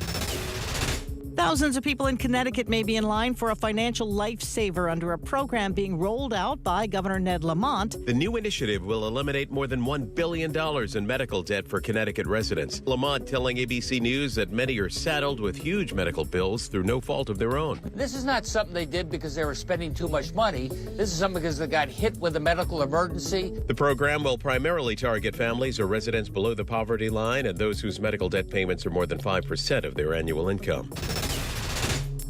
Speaker 15: Thousands of people in Connecticut may be in line for a financial lifesaver under a program being rolled out by Governor Ned Lamont.
Speaker 16: The new initiative will eliminate more than $1 billion in medical debt for Connecticut residents. Lamont telling ABC News that many are saddled with huge medical bills through no fault of their own.
Speaker 17: This is not something they did because they were spending too much money. This is something because they got hit with a medical emergency.
Speaker 16: The program will primarily target families or residents below the poverty line and those whose medical debt payments are more than 5% of their annual income.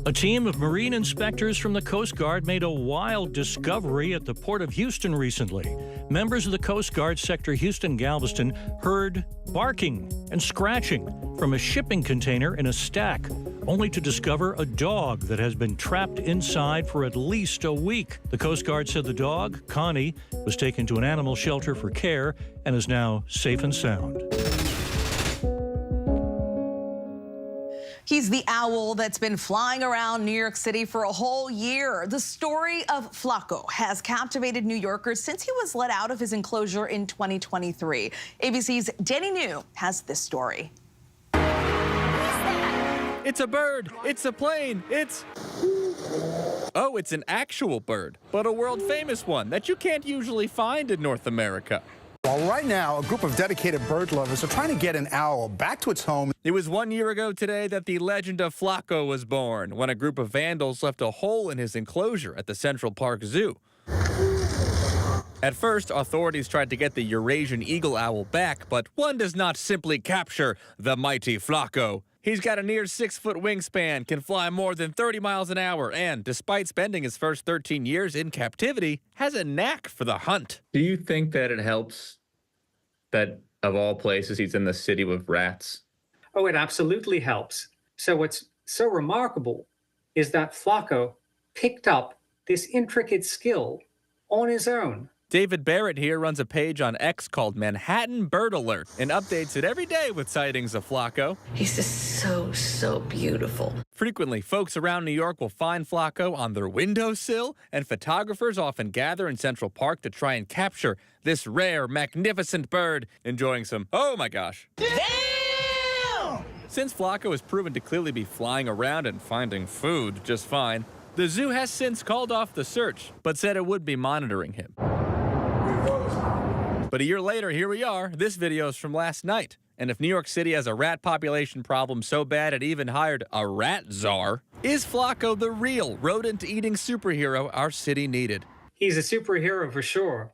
Speaker 18: A team of Marine inspectors from the Coast Guard made a wild discovery at the Port of Houston recently. Members of the Coast Guard Sector Houston-Galveston heard barking and scratching from a shipping container in a stack, only to discover a dog that has been trapped inside for at least a week. The Coast Guard said the dog, Connie, was taken to an animal shelter for care and is now safe and sound.
Speaker 1: He's the owl that's been flying around New York City for a whole year. The story of Flaco has captivated New Yorkers since he was let out of his enclosure in 2023. ABC's Danny New has this story.
Speaker 19: It's a bird. It's a plane. Oh, it's an actual bird, but a world-famous one that you can't usually find in North America.
Speaker 20: Well, right now, a group of dedicated bird lovers are trying to get an owl back to its home.
Speaker 19: It was 1 year ago today that the legend of Flaco was born, when a group of vandals left a hole in his enclosure at the Central Park Zoo. At first, authorities tried to get the Eurasian eagle owl back, but one does not simply capture the mighty Flaco. He's got a near 6-foot wingspan, can fly more than 30 miles an hour, and despite spending his first 13 years in captivity, has a knack for the hunt.
Speaker 23: Do you think that it helps that, of all places, he's in the city with rats?
Speaker 29: Oh, it absolutely helps. So what's so remarkable is that Flaco picked up this intricate skill on his own.
Speaker 19: David Barrett here runs a page on X called Manhattan Bird Alert and updates it every day with sightings of Flaco.
Speaker 30: He's just so beautiful.
Speaker 19: Frequently, folks around New York will find Flaco on their windowsill, and photographers often gather in Central Park to try and capture this rare, magnificent bird, enjoying some, oh my gosh. Damn! Since Flaco is proven to clearly be flying around and finding food just fine, the zoo has since called off the search, but said it would be monitoring him. But a year later, here we are. This video is from last night. And if New York City has a rat population problem so bad it even hired a rat czar, is Flaco the real rodent-eating superhero our city needed?
Speaker 29: He's a superhero for sure.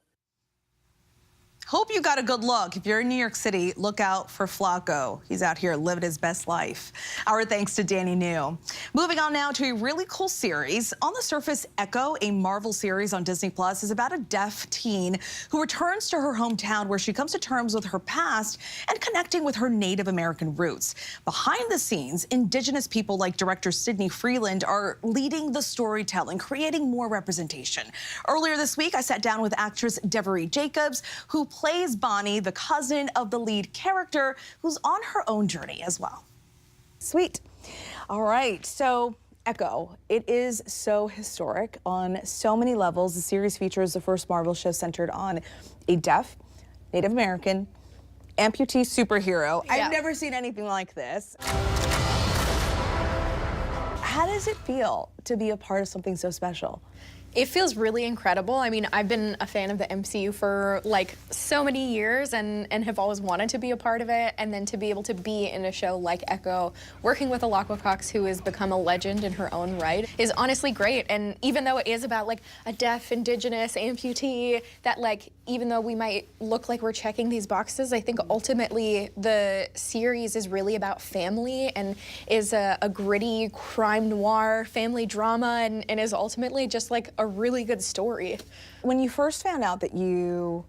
Speaker 1: Hope you got a good look. If you're in New York City, look out for Flaco. He's out here living his best life. Our thanks to Danny New. Moving on now to a really cool series. On the surface, Echo, a Marvel series on Disney Plus, is about a deaf teen who returns to her hometown where she comes to terms with her past and connecting with her Native American roots. Behind the scenes, Indigenous people like director Sidney Freeland are leading the storytelling, creating more representation. Earlier this week, I sat down with actress Devery Jacobs, who plays Bonnie, the cousin of the lead character, who's on her own journey as well. Sweet. All right, so Echo, it is so historic on so many levels. The series features the first Marvel show centered on a deaf, Native American, amputee superhero. Yeah. I've never seen anything like this. How does it feel to be a part of something so special?
Speaker 2: It feels really incredible. I mean, I've been a fan of the MCU for like so many years and have always wanted to be a part of it. And then to be able to be in a show like Echo, working with Alaqua Cox, who has become a legend in her own right, is honestly great. And even though it is about like a deaf, indigenous amputee, that like, even though we might look like we're checking these boxes, I think ultimately the series is really about family and is a gritty crime noir family drama and is ultimately just like a really good story.
Speaker 1: When you first found out that you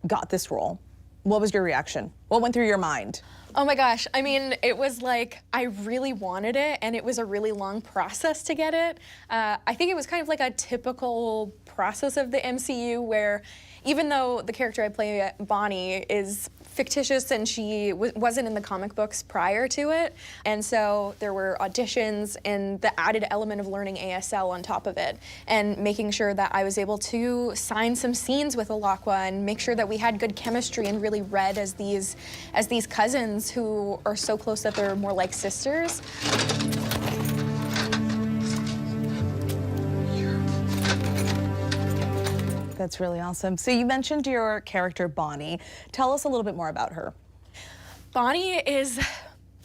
Speaker 1: got this role, what was your reaction? What went through your mind?
Speaker 2: Oh my gosh, I mean, it was like, I really wanted it, and it was a really long process to get it. I think it was kind of like a typical process of the MCU where even though the character I play, Bonnie, is fictitious and she wasn't in the comic books prior to it, and so there were auditions and the added element of learning ASL on top of it and making sure that I was able to sign some scenes with Alaqua and make sure that we had good chemistry and really read as these cousins who are so close that they're more like sisters.
Speaker 1: That's really awesome. So you mentioned your character, Bonnie. Tell us a little bit more about her.
Speaker 2: Bonnie is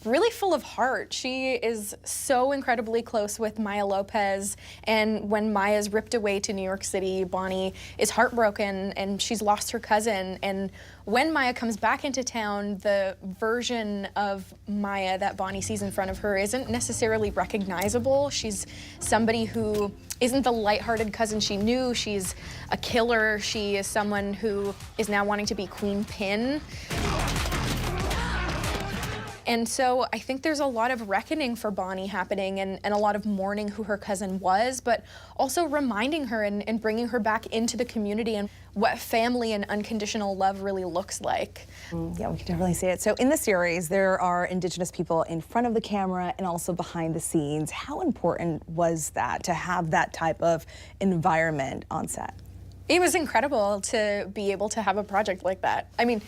Speaker 2: really full of heart. She is so incredibly close with Maya Lopez, and when Maya's ripped away to New York City, Bonnie is heartbroken and she's lost her cousin. And when Maya comes back into town, the version of Maya that Bonnie sees in front of her isn't necessarily recognizable. She's somebody who isn't the lighthearted cousin she knew. She's a killer. She is someone who is now wanting to be Queen Pin. And so I think there's a lot of reckoning for Bonnie happening and a lot of mourning who her cousin was, but also reminding her and bringing her back into the community and what family and unconditional love really looks like.
Speaker 1: Yeah, we can definitely see it. So in the series, there are Indigenous people in front of the camera and also behind the scenes. How important was that to have that type of environment on set?
Speaker 2: It was incredible to be able to have a project like that. I mean,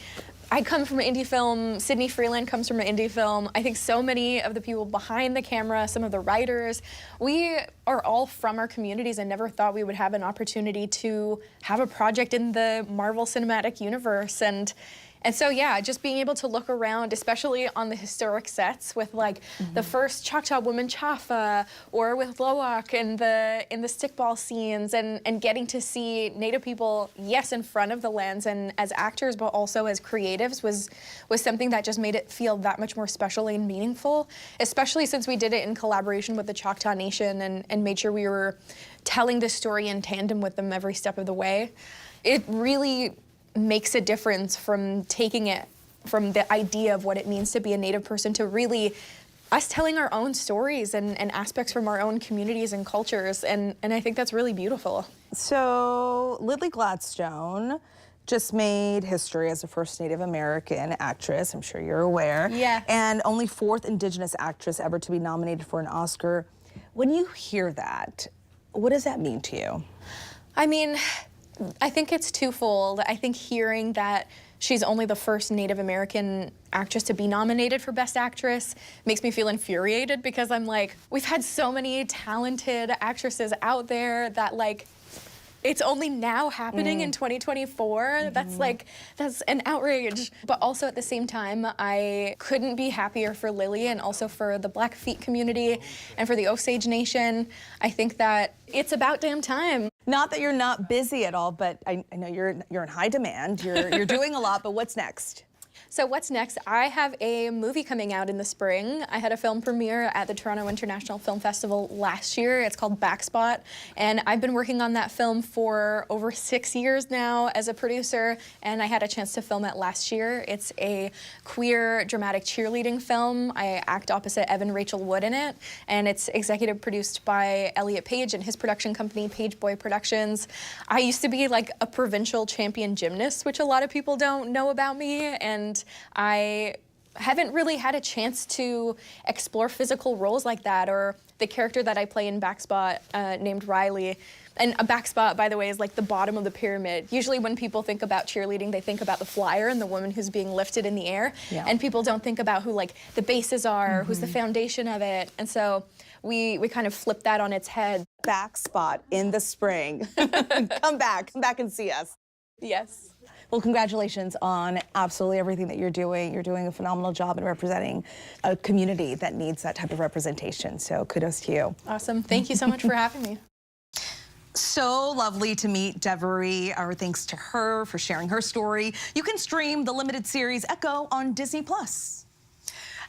Speaker 2: I come from an indie film, Sydney Freeland comes from an indie film. I think so many of the people behind the camera, some of the writers, we are all from our communities and never thought we would have an opportunity to have a project in the Marvel Cinematic Universe. And so, yeah, just being able to look around, especially on the historic sets with like the first Choctaw woman Chafa, or with Lowak in the stickball scenes, and getting to see Native people, yes, in front of the lands and as actors, but also as creatives was something that just made it feel that much more special and meaningful, especially since we did it in collaboration with the Choctaw Nation and made sure we were telling the story in tandem with them every step of the way. It really makes a difference from taking it from the idea of what it means to be a Native person to really us telling our own stories and aspects from our own communities and cultures, and I think that's really beautiful.
Speaker 1: So Lily Gladstone just made history as the first Native American actress, I'm sure you're aware.
Speaker 2: Yeah.
Speaker 1: And only 4th Indigenous actress ever to be nominated for an Oscar. When you hear that, what does that mean to you?
Speaker 2: I mean, I think it's twofold. I think hearing that she's only the first Native American actress to be nominated for Best Actress makes me feel infuriated, because I'm like, we've had so many talented actresses out there that like, it's only now happening in 2024. That's an outrage. But also at the same time, I couldn't be happier for Lily and also for the Blackfeet community and for the Osage Nation. I think that it's about damn time.
Speaker 1: Not that you're not busy at all, but I know you're in high demand. You're doing a lot, but what's next?
Speaker 2: So what's next? I have a movie coming out in the spring. I had a film premiere at the Toronto International Film Festival last year. It's called Backspot, and I've been working on that film for over 6 years now as a producer, and I had a chance to film it last year. It's a queer dramatic cheerleading film. I act opposite Evan Rachel Wood in it, and it's executive produced by Elliot Page and his production company, Page Boy Productions. I used to be like a provincial champion gymnast, which a lot of people don't know about me, and I haven't really had a chance to explore physical roles like that, or the character that I play in Backspot named Riley. And a backspot, by the way, is like the bottom of the pyramid. Usually when people think about cheerleading, they think about the flyer and the woman who's being lifted in the air.
Speaker 1: Yeah.
Speaker 2: And people don't think about who like the bases are, who's the foundation of it. And so we kind of flip that on its head.
Speaker 1: Backspot in the spring. Come back and see us.
Speaker 2: Yes.
Speaker 1: Well, congratulations on absolutely everything that you're doing. You're doing a phenomenal job in representing a community that needs that type of representation. So kudos to you.
Speaker 2: Awesome. Thank you so much for having me.
Speaker 1: So lovely to meet Devery. Our thanks to her for sharing her story. You can stream the limited series Echo on Disney+.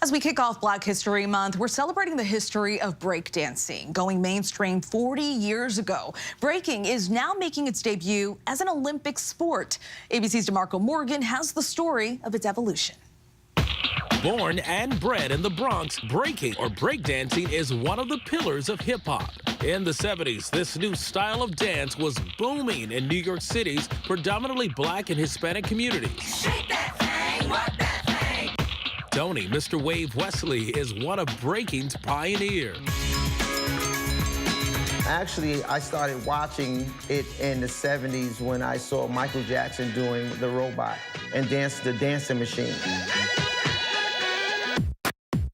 Speaker 1: As we kick off Black History Month, we're celebrating the history of breakdancing. Going mainstream 40 years ago, breaking is now making its debut as an Olympic sport. ABC's DeMarco Morgan has the story of its evolution.
Speaker 3: Born and bred in the Bronx, breaking or breakdancing is one of the pillars of hip-hop. In the 70s, this new style of dance was booming in New York City's predominantly Black and Hispanic communities. Shake that thing, work that thing. Tony, Mr. Wave Wesley, is one of breaking's pioneers.
Speaker 5: Actually, I started watching it in the 70s when I saw Michael Jackson doing the robot and the dancing machine.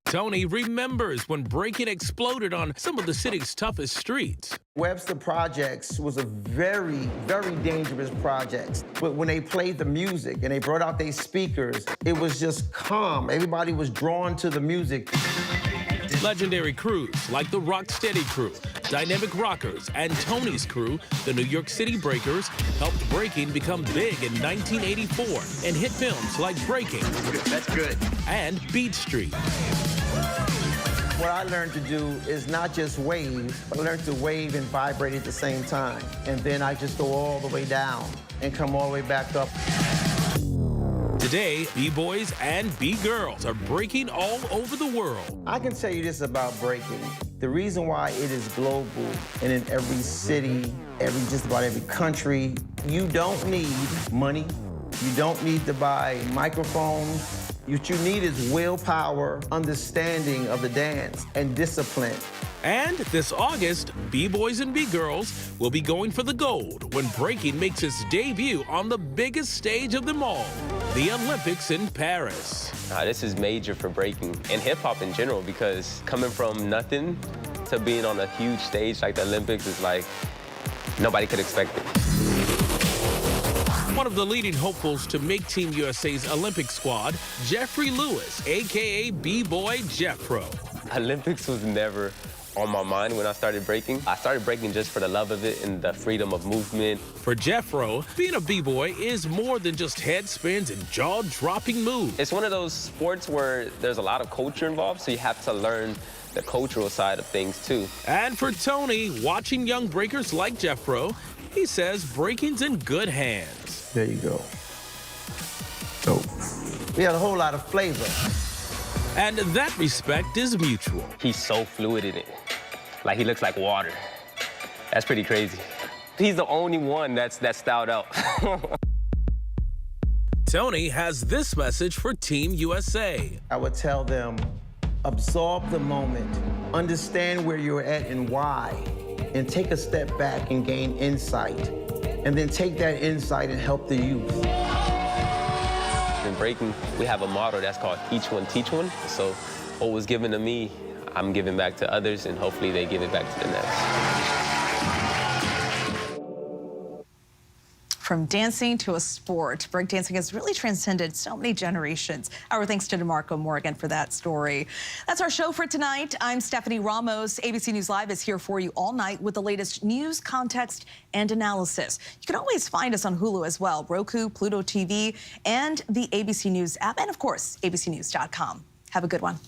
Speaker 3: Tony remembers when breaking exploded on some of the city's toughest streets.
Speaker 5: Webster Projects was a very, very dangerous project. But when they played the music and they brought out their speakers, it was just calm. Everybody was drawn to the music.
Speaker 3: Legendary crews like the Rocksteady Crew, Dynamic Rockers, and Tony's crew, the New York City Breakers, helped breaking become big in 1984 and hit films like Breaking.
Speaker 5: That's good.
Speaker 3: And Beat Street.
Speaker 5: What I learned to do is not just wave, but I learned to wave and vibrate at the same time. And then I just go all the way down and come all the way back up.
Speaker 3: Today, B-boys and B-girls are breaking all over the world.
Speaker 5: I can tell you this about breaking. The reason why it is global and in every city, just about every country, you don't need money. You don't need to buy microphones. What you need is willpower, understanding of the dance, and discipline.
Speaker 3: And this August, B-boys and B-girls will be going for the gold when breaking makes its debut on the biggest stage of them all, the Olympics in Paris.
Speaker 10: This is major for breaking and hip-hop in general, because coming from nothing to being on a huge stage like the Olympics is like nobody could expect it.
Speaker 3: One of the leading hopefuls to make Team USA's Olympic squad, Jeffrey Lewis, a.k.a. B-Boy Jeffro.
Speaker 10: Olympics was never on my mind when I started breaking. I started breaking just for the love of it and the freedom of movement.
Speaker 3: For Jeffro, being a B-boy is more than just head spins and jaw-dropping moves.
Speaker 10: It's one of those sports where there's a lot of culture involved, so you have to learn the cultural side of things, too.
Speaker 3: And for Tony, watching young breakers like Jeffro, he says breaking's in good hands.
Speaker 5: There you go. So, we had a whole lot of flavor.
Speaker 3: And that respect is mutual.
Speaker 10: He's so fluid in it. Like, he looks like water. That's pretty crazy. He's the only one that's styled out.
Speaker 3: Tony has this message for Team USA.
Speaker 5: I would tell them, absorb the moment, understand where you're at and why, and take a step back and gain insight. And then take that insight and help the youth.
Speaker 10: In breaking, we have a motto that's called each one teach one. So what was given to me, I'm giving back to others, and hopefully they give it back to the next.
Speaker 1: From dancing to a sport, breakdancing has really transcended so many generations. Our thanks to DeMarco Morgan for that story. That's our show for tonight. I'm Stephanie Ramos. ABC News Live is here for you all night with the latest news, context, and analysis. You can always find us on Hulu as well, Roku, Pluto TV, and the ABC News app, and of course, abcnews.com. Have a good one.